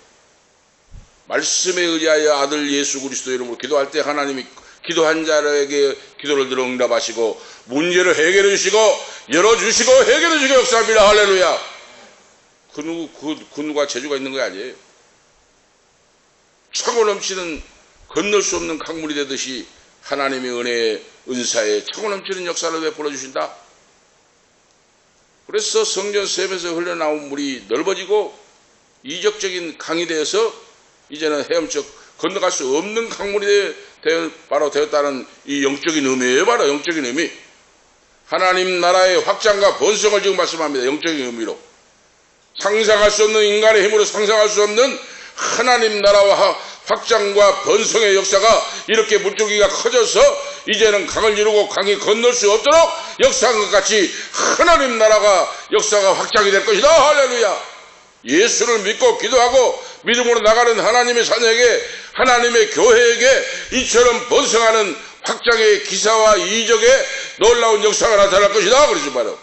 말씀에 의지하여 아들 예수 그리스도의 이름으로 기도할 때 하나님이 기도한 자에게 기도를 들어 응답하시고 문제를 해결해 주시고 열어주시고 해결해 주시고 역사합니다. 할렐루야. 그 누가 재주가 있는 거 아니에요? 차고 넘치는 건널 수 없는 강물이 되듯이 하나님의 은혜의 은사에 차고 넘치는 역사를 베풀어 주신다. 그래서 성전 샘에서 흘러나온 물이 넓어지고 이적적인 강이 되어서 이제는 헤엄쳐 건너갈 수 없는 강물이 바로 되었다는 이 영적인 의미예요. 바로 영적인 의미. 하나님 나라의 확장과 번성을 지금 말씀합니다. 영적인 의미로. 상상할 수 없는 인간의 힘으로 상상할 수 없는 하나님 나라와 확장과 번성의 역사가 이렇게 물줄기가 커져서 이제는 강을 이루고 강이 건널 수 없도록 역사한 것 같이 하나님 나라가 역사가 확장이 될 것이다. 할렐루야. 예수를 믿고 기도하고 믿음으로 나가는 하나님의 자녀에게 하나님의 교회에게 이처럼 번성하는 확장의 기사와 이적의 놀라운 역사가 나타날 것이다. 그러지 말아요.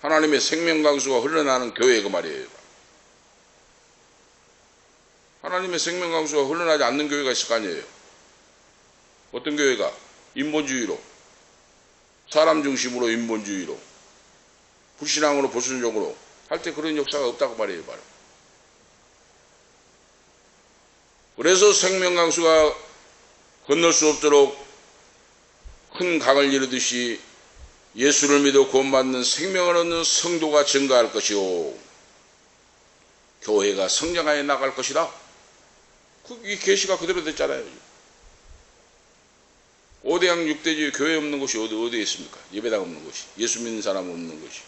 하나님의 생명강수가 흘러나는 교회 그 말이에요. 하나님의 생명강수가 흘러나지 않는 교회가 있을 거 아니에요. 어떤 교회가? 인본주의로, 사람 중심으로 인본주의로, 불신앙으로 보수적으로 할 때 그런 역사가 없다고 말이에요. 바로. 그래서 생명강수가 건널 수 없도록 큰 강을 이루듯이 예수를 믿어 구원받는 생명을 얻는 성도가 증가할 것이요 교회가 성장하여 나갈 것이다. 이 계시가 그대로 됐잖아요. 5대양 6대주의 교회 없는 곳이 어디에 있습니까? 예배당 없는 곳이, 예수 믿는 사람 없는 곳이.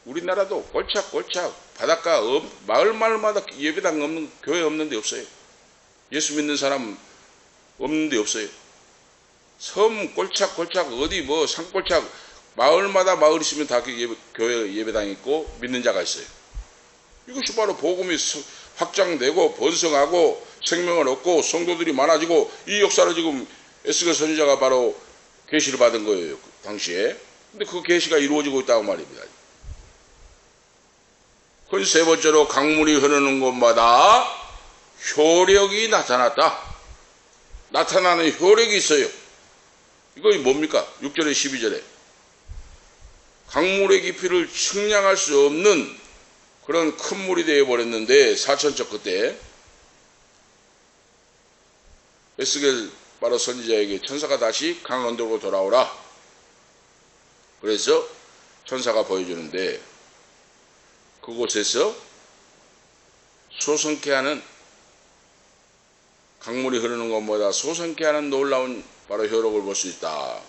우리나라도 꼴짝꼴짝 바닷가 마을마다 예배당 없는 교회 없는 데 없어요. 예수 믿는 사람 없는 데 없어요. 섬 꼴짝꼴짝 어디 뭐 산꼴짝 마을마다 마을 있으면 다 교회 예배당 있고 믿는 자가 있어요. 이것이 바로 복음이 확장되고 번성하고 생명을 얻고 성도들이 많아지고 이 역사를 지금 에스겔 선지자가 바로 계시를 받은 거예요. 그 당시에. 근데 그 계시가 이루어지고 있다고 말입니다. 그건 세 번째로 강물이 흐르는 곳마다 효력이 나타났다. 나타나는 효력이 있어요. 이거 뭡니까? 6절에 12절에 강물의 깊이를 측량할 수 없는 그런 큰 물이 되어버렸는데 사천적 그때 에스겔 바로 선지자에게 천사가 다시 강원도로 돌아오라. 그래서 천사가 보여주는데 그곳에서 소성케 하는 강물이 흐르는 것보다 소성케 하는 놀라운 바로 효력을 볼 수 있다.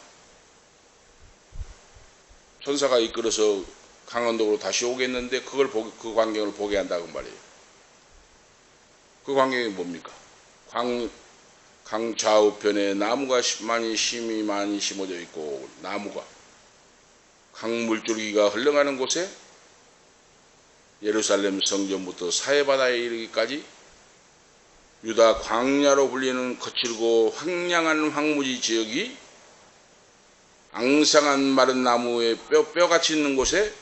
천사가 이끌어서 강원도로 다시 오겠는데 그 광경을 보게 한다고 말이에요. 그 광경이 뭡니까? 강 좌우편에 나무가 심히 많이 심어져 있고 나무가 강물줄기가 흘러가는 곳에 예루살렘 성전부터 사해바다에 이르기까지 유다 광야로 불리는 거칠고 황량한 황무지 지역이 앙상한 마른 나무에 뼈같이 있는 곳에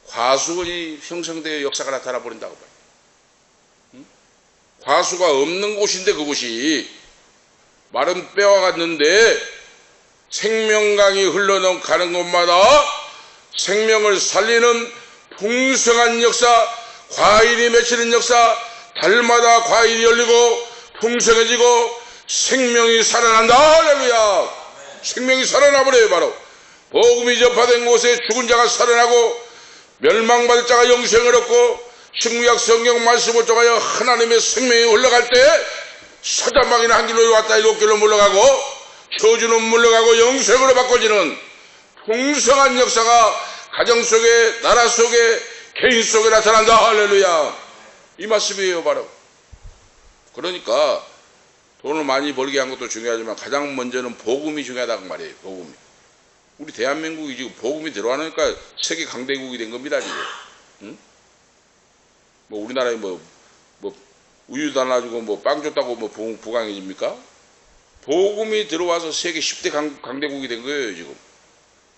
과수원이 형성되어 역사가 나타나 버린다고 봐요. 과수가 없는 곳인데 그곳이 마른 뼈와 같는데 생명강이 흘러가는 곳마다 생명을 살리는 풍성한 역사, 과일이 맺히는 역사, 달마다 과일이 열리고 풍성해지고 생명이 살아난다. 할렐루야. 생명이 살아나버려요. 바로 복음이 전파된 곳에 죽은 자가 살아나고 멸망받을 자가 영생을 얻고 신구약 성경 말씀을 통하여 하나님의 생명이 올라갈 때 사자마귀는 한 길로 왔다 일곱 길로 물러가고 저주는 물러가고 영생으로 바꿔지는 풍성한 역사가 가정 속에 나라 속에 개인 속에 나타난다. 할렐루야. 이 말씀이에요. 바로 그러니까 돈을 많이 벌게 한 것도 중요하지만 가장 먼저는 복음이 중요하다고 말이에요. 복음이. 우리 대한민국이 지금 복음이 들어가니까 세계 강대국이 된 겁니다. 지금. 응? 뭐 우리나라에 뭐 뭐 우유 달라주고 뭐 빵 줬다고 뭐 부강해집니까? 복음이 들어와서 세계 10대 강대국이 된 거예요 지금.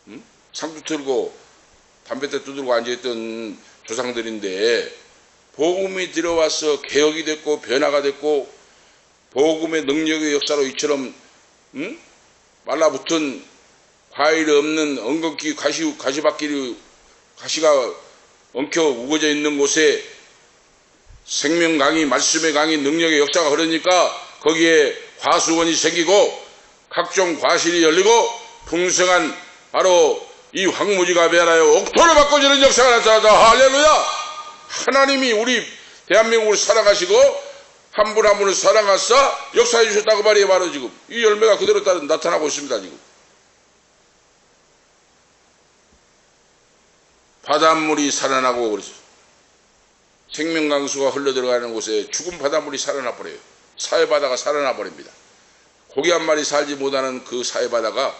응? 상투 틀고 담배대 두들고 앉아있던 조상들인데 복음이 들어와서 개혁이 됐고 변화가 됐고 복음의 능력의 역사로 이처럼 말라붙은 과일 없는 엉겅퀴 가시밭길이 가시가 엉켜 우거져 있는 곳에 생명강이 말씀의 강이 능력의 역사가 흐르니까 거기에 과수원이 생기고 각종 과실이 열리고 풍성한 바로 이 황무지가 변하여 옥토로 바꿔주는 역사가 나타나다. 할렐루야. 하나님이 우리 대한민국을 사랑하시고 한 분 한 분을 사랑하사 역사해 주셨다고 말이에요. 바로 지금 이 열매가 그대로 나타나고 있습니다. 지금 바닷물이 살아나고 그래서 생명강수가 흘러들어가는 곳에 죽은 바닷물이 살아나 버려요. 사해바다가 살아나 버립니다. 고기 한 마리 살지 못하는 그 사해바다가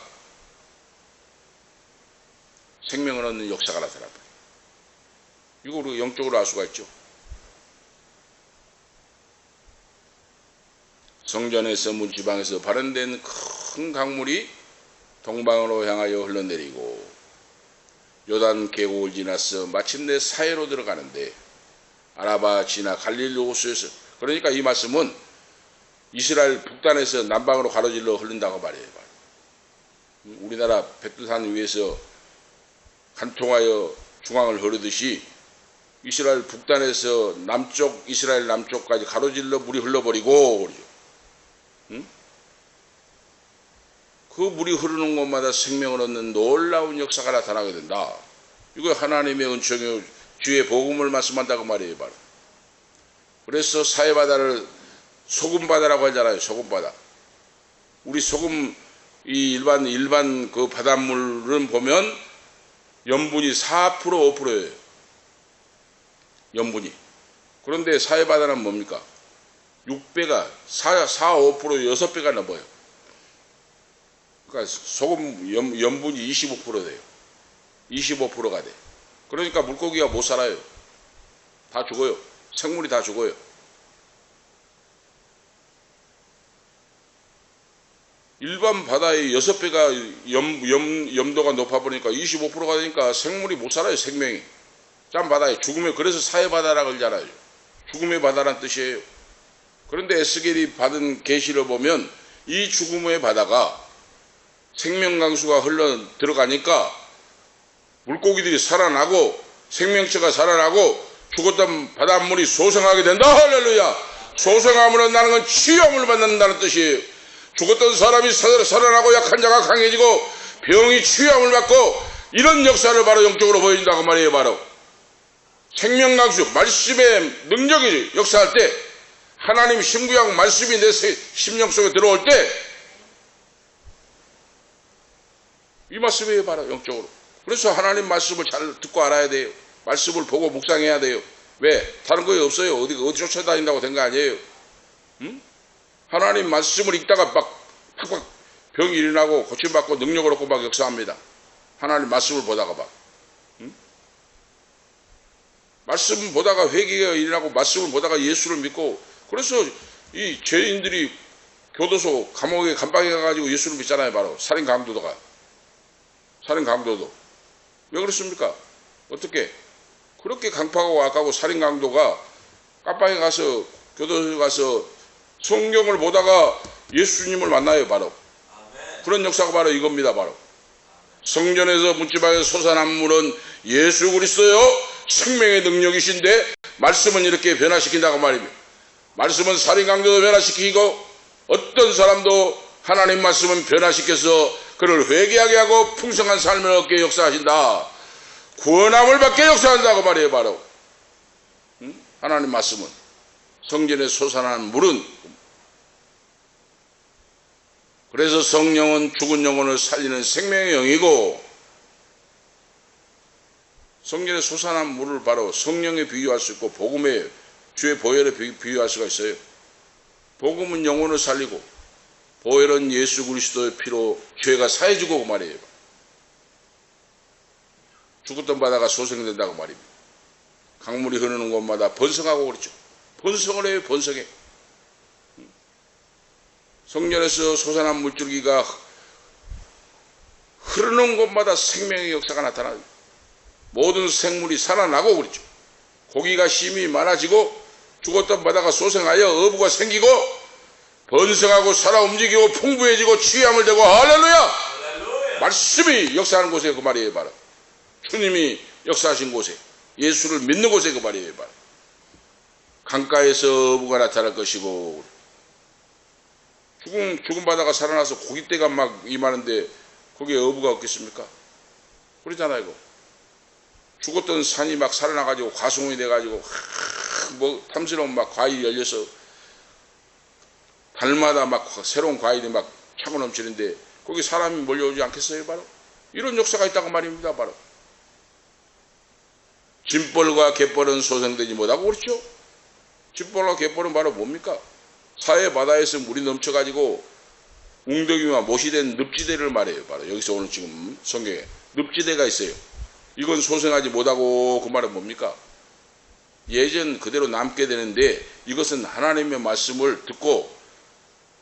생명을 얻는 역사가 나타나 버려요. 이거 우리가 영적으로 알 수가 있죠. 성전에서 문지방에서 발현된 큰 강물이 동방으로 향하여 흘러내리고 요단 계곡을 지나서 마침내 사해로 들어가는데 아라바 지나 갈릴리 호수에서 그러니까 이 말씀은 이스라엘 북단에서 남방으로 가로질러 흐른다고 말해요. 우리나라 백두산 위에서 간통하여 중앙을 흐르듯이 이스라엘 북단에서 남쪽 이스라엘 남쪽까지 가로질러 물이 흘러버리고 그러죠. 그 물이 흐르는 곳마다 생명을 얻는 놀라운 역사가 나타나게 된다. 이거 하나님의 은총이요 주의 복음을 말씀한다고 말이에요. 바로. 그래서 사해바다를 소금바다라고 하잖아요. 소금바다. 우리 소금 이 일반 그 바닷물은 보면 염분이 4% 5%예요. 염분이. 그런데 사해바다는 뭡니까? 6배가 4, 5% 6배가 넘어요. 그러니까 소금 염분이 25% 돼요. 25%가 돼. 그러니까 물고기가 못 살아요. 다 죽어요. 생물이 다 죽어요. 일반 바다의 6배가 염도가 높아버리니까 25%가 되니까 생물이 못 살아요. 생명이. 짠 바다에 죽음의 그래서 사해바다라고 그러잖아요. 죽음의 바다란 뜻이에요. 그런데 에스겔이 받은 계시를 보면 이 죽음의 바다가 생명강수가 흘러 들어가니까 물고기들이 살아나고 생명체가 살아나고 죽었던 바닷물이 소생하게 된다. 할렐루야. 소생함으로 나는 건 치유함을 받는다는 뜻이에요. 죽었던 사람이 살아나고 약한 자가 강해지고 병이 치유함을 받고 이런 역사를 바로 영적으로 보여준다고 말이에요. 바로 생명강수 말씀의 능력이 역사할 때 하나님 신구약 말씀이 내 심령 속에 들어올 때 이 말씀이에요. 바로 영적으로. 그래서 하나님 말씀을 잘 듣고 알아야 돼요. 말씀을 보고 묵상해야 돼요. 왜? 다른 거에 없어요. 어디 쫓아다닌다고 된 거 아니에요. 하나님 말씀을 읽다가 막 팍팍 병이 일어나고 고침받고 능력을 얻고 막 역사합니다. 하나님 말씀을 보다가 막. 말씀을 보다가 회개가 일어나고 말씀을 보다가 예수를 믿고 그래서 이 죄인들이 교도소 감옥에 감방에 가가지고 예수를 믿잖아요. 바로 살인 강도도 왜 그렇습니까? 어떻게 그렇게 강파하고 악하고 살인 강도가 감방에 가서 교도소에 가서 성경을 보다가 예수님을 만나요. 바로 그런 역사가 바로 이겁니다. 바로 성전에서 문지방에서 솟아난 물은 예수 그리스도요 생명의 능력이신데 말씀은 이렇게 변화시킨다고 말입니다. 말씀은 살인 강도도 변화시키고 어떤 사람도 하나님 말씀은 변화시켜서 그를 회개하게 하고 풍성한 삶을 얻게 역사하신다. 구원함을 받게 역사한다고 말이에요. 바로 하나님 말씀은 성전에 솟아난 물은 그래서 성령은 죽은 영혼을 살리는 생명의 영이고 성전에 솟아난 물을 바로 성령에 비유할 수 있고 복음의 주의 보혈에 비유할 수가 있어요. 복음은 영혼을 살리고 보혈은 예수 그리스도의 피로 죄가 사해지고 그 말이에요. 죽었던 바다가 소생된다고 말입니다. 강물이 흐르는 곳마다 번성하고 그렇죠. 번성을 해요. 번성해. 성전에서 솟아난 물줄기가 흐르는 곳마다 생명의 역사가 나타나요. 모든 생물이 살아나고 그렇죠. 고기가 힘이 많아지고 죽었던 바다가 소생하여 어부가 생기고 번성하고 살아 움직이고 풍부해지고 취함을 대고 할렐루야! 말씀이 역사하는 곳에 그 말이에요. 바로 주님이 역사하신 곳에, 예수를 믿는 곳에 그 말이에요. 바로 강가에서 어부가 나타날 것이고, 죽은 바다가 살아나서 고깃대가 막 임하는데 거기에 어부가 없겠습니까? 그러잖아요. 이거. 죽었던 산이 막 살아나가지고 과수원이 돼가지고 뭐 탐스러운 막 과일이 열려서 달마다 막 새로운 과일이 막 차고 넘치는데 거기 사람이 몰려오지 않겠어요? 바로 이런 역사가 있다고 말입니다. 바로 짐벌과 갯벌은 소생되지 못하고 그렇죠. 짐벌과 갯벌은 바로 뭡니까? 사해 바다에서 물이 넘쳐가지고 웅덩이와 못이 된 늪지대를 말해요. 바로 여기서 오늘 지금 성경에 늪지대가 있어요. 이건 소생하지 못하고 그 말은 뭡니까? 예전 그대로 남게 되는데 이것은 하나님의 말씀을 듣고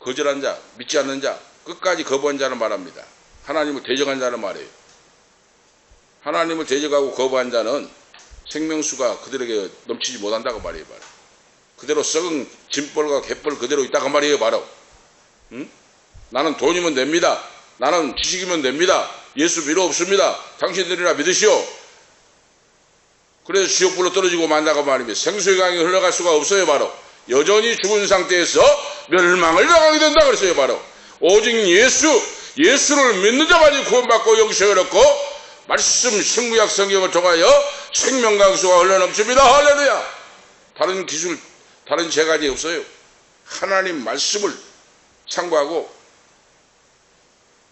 거절한 자, 믿지 않는 자, 끝까지 거부한 자를 말합니다. 하나님을 대적한 자를 말해요. 하나님을 대적하고 거부한 자는 생명수가 그들에게 넘치지 못한다고 말해요. 바로. 그대로 썩은 짐벌과 갯벌 그대로 있다고 말이에요. 바로. 응? 나는 돈이면 됩니다. 나는 지식이면 됩니다. 예수 필요 없습니다. 당신들이나 믿으시오. 그래서 지옥불로 떨어지고 만다고 말입니다. 생수의 강이 흘러갈 수가 없어요. 바로 여전히 죽은 상태에서 멸망을 당하게 된다 그랬어요. 바로 오직 예수를 믿는 자만이 구원받고 영생을 얻고 말씀 신구약 성경을 통하여 생명강수가 흘러넘칩니다. 할렐루야. 다른 기술, 다른 재간이 없어요. 하나님 말씀을 참고하고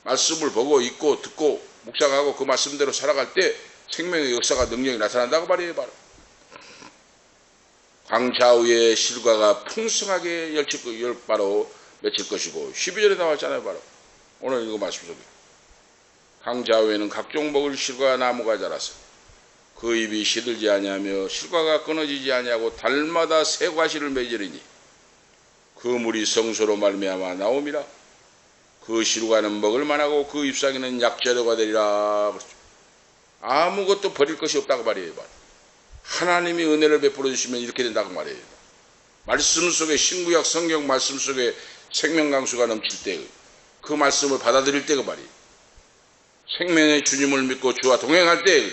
말씀을 보고 읽고 듣고 묵상하고 그 말씀대로 살아갈 때 생명의 역사가 능력이 나타난다고 말이에요. 바로 광좌우에 실과가 풍성하게 바로 맺힐 것이고 12절에 나왔잖아요. 바로 오늘 이거 말씀 속에 광좌우에는 각종 먹을 실과 나무가 자라서 그 잎이 시들지 아니하며 실과가 끊어지지 아니하고 달마다 새 과실을 맺으리니 그 물이 성소로 말미암아 나옴이라. 그 실과는 먹을 만하고 그 잎사귀는 약재료가 되리라. 아무것도 버릴 것이 없다고 말이에요. 하나님이 은혜를 베풀어 주시면 이렇게 된다고 말이에요. 말씀 속에 신구약 성경 말씀 속에 생명강수가 넘칠 때 그 말씀을 받아들일 때 그 말이에요. 생명의 주님을 믿고 주와 동행할 때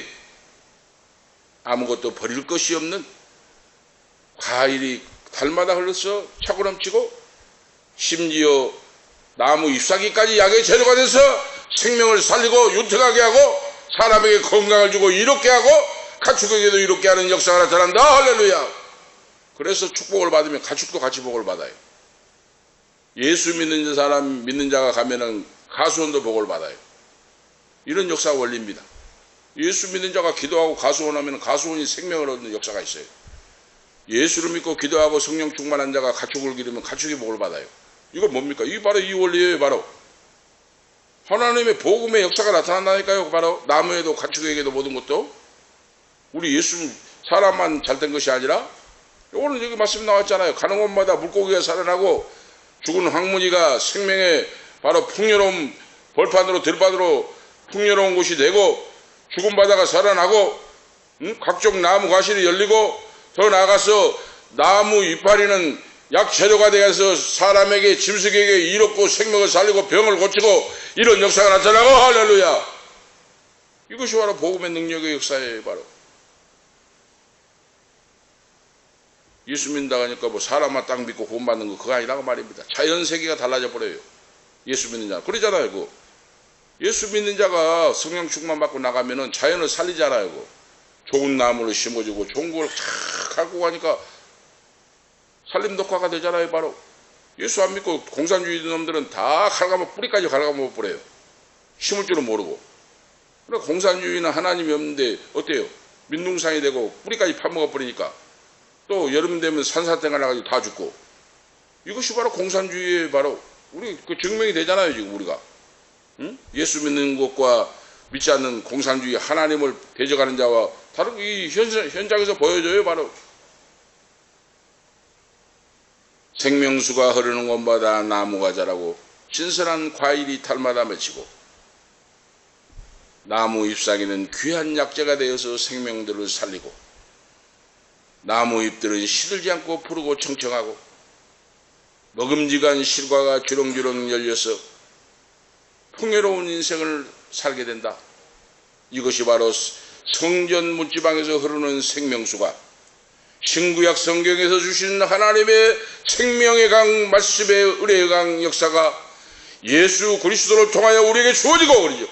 아무것도 버릴 것이 없는 과일이 달마다 흘러서 차고 넘치고 심지어 나무 잎사귀까지 약의 재료가 돼서 생명을 살리고 윤택하게 하고 사람에게 건강을 주고 이롭게 하고 가축에게도 이롭게 하는 역사가 나타난다. 할렐루야. 그래서 축복을 받으면 가축도 같이 복을 받아요. 예수 믿는 사람 믿는 자가 가면은 가수원도 복을 받아요. 이런 역사 원리입니다. 예수 믿는 자가 기도하고 가수원하면 가수원이 생명을 얻는 역사가 있어요. 예수를 믿고 기도하고 성령 충만한 자가 가축을 기르면 가축이 복을 받아요. 이건 뭡니까? 이게 바로 이 원리예요. 바로 하나님의 복음의 역사가 나타난다니까요. 바로 나무에도 가축에게도 모든 것도 우리 예수 사람만 잘된 것이 아니라 오늘 여기 말씀 나왔잖아요. 가는 곳마다 물고기가 살아나고 죽은 황무지가 생명의 바로 풍요로운 벌판으로 들판으로 풍요로운 곳이 되고 죽은 바다가 살아나고 각종 나무 과실이 열리고 더 나아가서 나무 이파리는 약재료가 되어서 사람에게 짐승에게 이롭고 생명을 살리고 병을 고치고 이런 역사가 나타나고 할렐루야. 이것이 바로 복음의 능력의 역사예요. 바로 예수 믿는다고 하니까 뭐 사람만 딱 믿고 구원받는 거 그거 아니라고 말입니다. 자연 세계가 달라져 버려요. 예수 믿는 자 그러잖아요. 그 예수 믿는 자가 성령 충만 받고 나가면은 자연을 살리잖아요. 그 좋은 나무를 심어주고 좋은 걸 쫙 갖고 가니까 살림 녹화가 되잖아요. 바로 예수 안 믿고 공산주의 놈들은 다 갉아먹 뿌리까지 갉아먹어 버려요. 심을 줄은 모르고. 그러니까 공산주의는 하나님이 없는데 어때요? 민둥산이 되고 뿌리까지 파먹어 버리니까 또 여름 되면 산사태가 나가지고 다 죽고. 이것이 바로 공산주의의 바로 우리 그 증명이 되잖아요. 지금 우리가 응? 예수 믿는 것과 믿지 않는 공산주의 하나님을 대적하는 자와 다른 이 현장에서 보여줘요. 바로 생명수가 흐르는 곳마다 나무가 자라고 신선한 과일이 달마다 맺히고 나무 잎사귀는 귀한 약재가 되어서 생명들을 살리고 나무 잎들은 시들지 않고 푸르고 청청하고 먹음직한 실과가 주렁주렁 열려서 풍요로운 인생을 살게 된다. 이것이 바로 성전 문지방에서 흐르는 생명수가 신구약 성경에서 주신 하나님의 생명의 강, 말씀의 은혜의 강 역사가 예수 그리스도를 통하여 우리에게 주어지고 그러죠.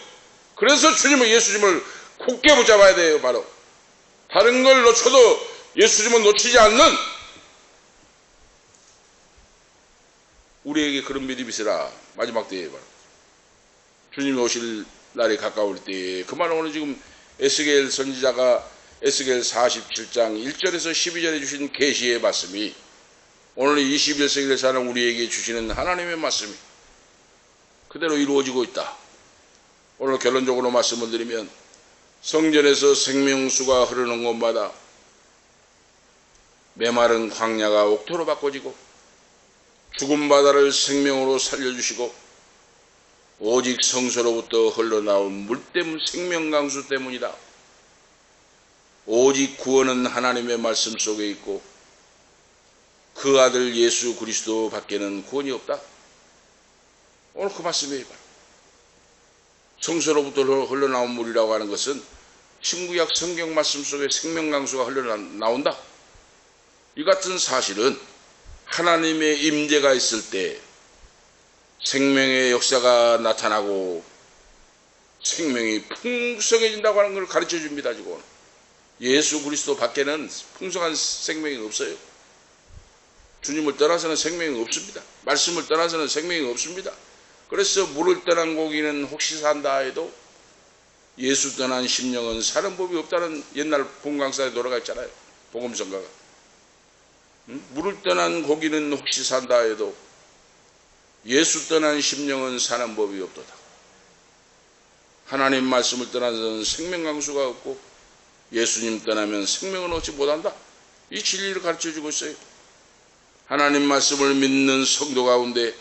그래서 예수님을 굳게 붙잡아야 돼요. 바로 다른 걸 놓쳐도 예수님은 놓치지 않는 우리에게 그런 믿음이 있으라. 마지막 때에 바로 주님이 오실 날이 가까울 때에 그 말은 오늘 지금 에스겔 선지자가 에스겔 47장 1절에서 12절에 주신 계시의 말씀이 오늘 21세기를 사는 우리에게 주시는 하나님의 말씀이 그대로 이루어지고 있다. 오늘 결론적으로 말씀을 드리면 성전에서 생명수가 흐르는 곳마다 메마른 광야가 옥토로 바꿔지고 죽은 바다를 생명으로 살려주시고 오직 성소로부터 흘러나온 물 때문 생명강수 때문이다. 오직 구원은 하나님의 말씀 속에 있고 그 아들 예수 그리스도 밖에는 구원이 없다. 오늘 그 말씀이에요. 성소로부터 흘러나온 물이라고 하는 것은 신구약 성경 말씀 속에 생명강수가 흘러나온다. 이 같은 사실은 하나님의 임재가 있을 때 생명의 역사가 나타나고 생명이 풍성해진다고 하는 걸 가르쳐 줍니다. 지금 예수 그리스도 밖에는 풍성한 생명이 없어요. 주님을 떠나서는 생명이 없습니다. 말씀을 떠나서는 생명이 없습니다. 그래서 물을 떠난 고기는 혹시 산다 해도 예수 떠난 심령은 사는 법이 없다는 옛날 본강사에 돌아가 있잖아요. 복음성가가. 물을 떠난 고기는 혹시 산다 해도 예수 떠난 심령은 사는 법이 없도다. 하나님 말씀을 떠나서는 생명강수가 없고 예수님 떠나면 생명을 얻지 못한다. 이 진리를 가르쳐주고 있어요. 하나님 말씀을 믿는 성도 가운데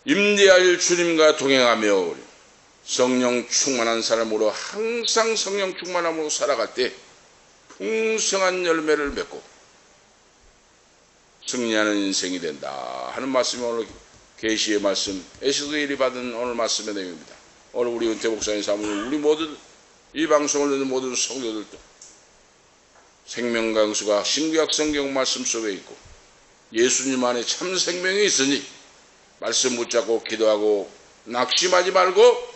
임재할 주님과 동행하며 성령 충만한 사람으로 항상 성령 충만함으로 살아갈 때 풍성한 열매를 맺고 승리하는 인생이 된다 하는 말씀이 오늘 계시의 말씀, 에스겔이 받은 오늘 말씀의 내용입니다. 오늘 우리 은퇴 목사님 사모님, 우리 모든 이 방송을 듣는 모든 성도들도 생명강수가 신구약 성경 말씀 속에 있고 예수님 안에 참 생명이 있으니 말씀 붙잡고 기도하고 낙심하지 말고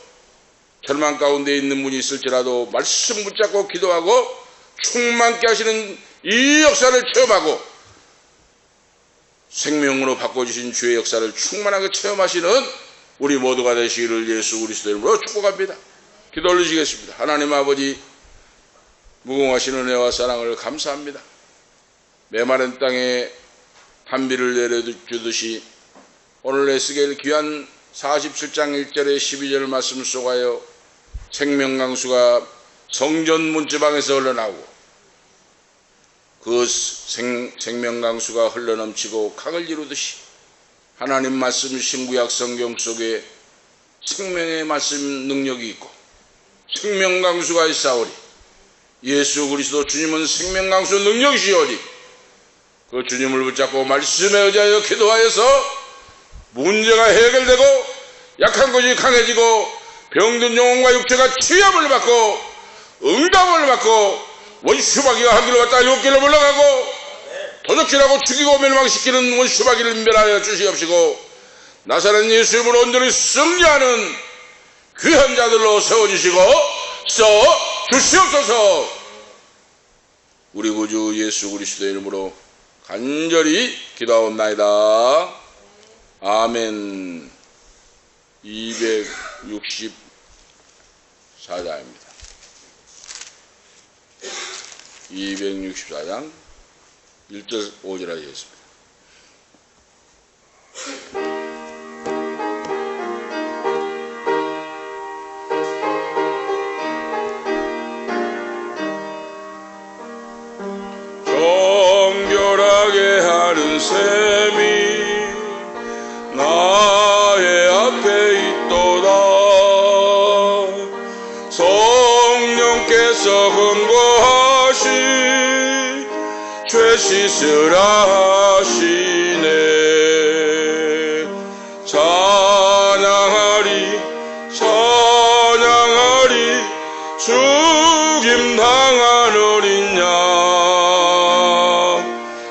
절망 가운데 있는 분이 있을지라도 말씀 붙잡고 기도하고 충만케 하시는 이 역사를 체험하고 생명으로 바꿔주신 주의 역사를 충만하게 체험하시는 우리 모두가 되시기를 예수 그리스도 이름으로 축복합니다. 기도 올리시겠습니다. 하나님 아버지, 무궁하신 은혜와 사랑을 감사합니다. 메마른 땅에 단비를 내려주듯이 오늘 에스겔 귀한 47장 1절에 12절 말씀 속하여 생명강수가 성전 문지방에서 흘러나오고 그 생명강수가 흘러넘치고 강을 이루듯이 하나님 말씀 신구약 성경 속에 생명의 말씀 능력이 있고 생명강수가 있사오리 예수 그리스도 주님은 생명강수 능력이시오니 그 주님을 붙잡고 말씀에 의지하여 기도하여서 문제가 해결되고 약한 것이 강해지고 병든 영혼과 육체가 치유함을 받고 응답을 받고 원수마귀가 하기를 왔다 욕기를 물러가고 도적질하고 죽이고 멸망시키는 원수마귀를 멸하여 주시옵시고 나사렛 예수 이름으로 온전히 승리하는 귀한 자들로 세워주시고 써주시옵소서. 우리 구주 예수 그리스도의 이름으로 간절히 기도하옵나이다. 아멘. 264장입니다. 264장 1절 5절 하겠습니다. 정결한 셈이 나의 앞에 있도다. 성령께서 권고하시 죄 씻으라 하시네. 찬양하리 찬양하리 죽임 당한 어린 양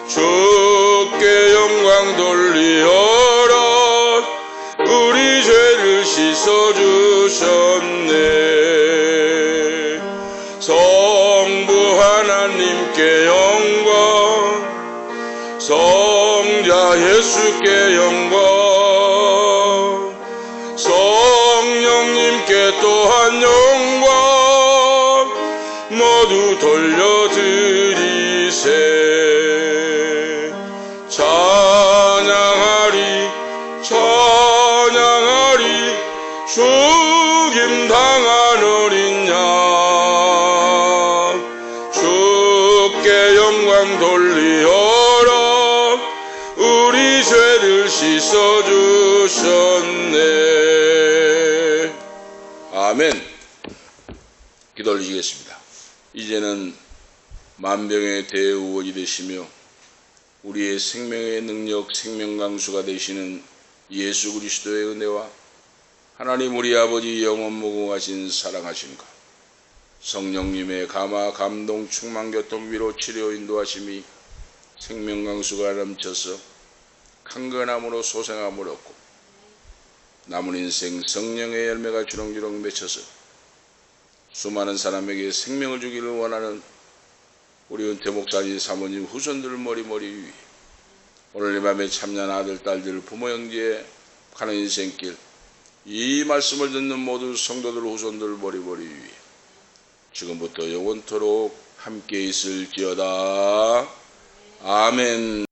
주께 영광 돌리어라. 우리 죄를 씻어주셨네. 성부 하나님께 영광, 성자 예수께 영광, 성령님께 또한 영광 모두 돌려드리세. 찬양하리 찬양하리 죽임 당한 어린 양 주께 영광 돌리어라. 우리 죄를 씻어주셨네. 아멘. 기도 올리시겠습니다. 이제는 만병의 대의원이 되시며 우리의 생명의 능력, 생명강수가 되시는 예수 그리스도의 은혜와 하나님 우리 아버지 영원무궁하신 사랑하심과 성령님의 감화, 감동, 충만, 교통, 위로, 치료, 인도하심이 생명강수가 넘쳐서 강건함으로 소생함을 얻고 남은 인생 성령의 열매가 주렁주렁 맺혀서 수많은 사람에게 생명을 주기를 원하는 우리 은퇴 목사님, 사모님, 후손들 머리머리 위에 오늘 이 밤에 참여한 아들, 딸들, 부모, 형제 가는 인생길 이 말씀을 듣는 모든 성도들, 후손들 머리머리 위에 지금부터 영원토록 함께 있을지어다. 아멘.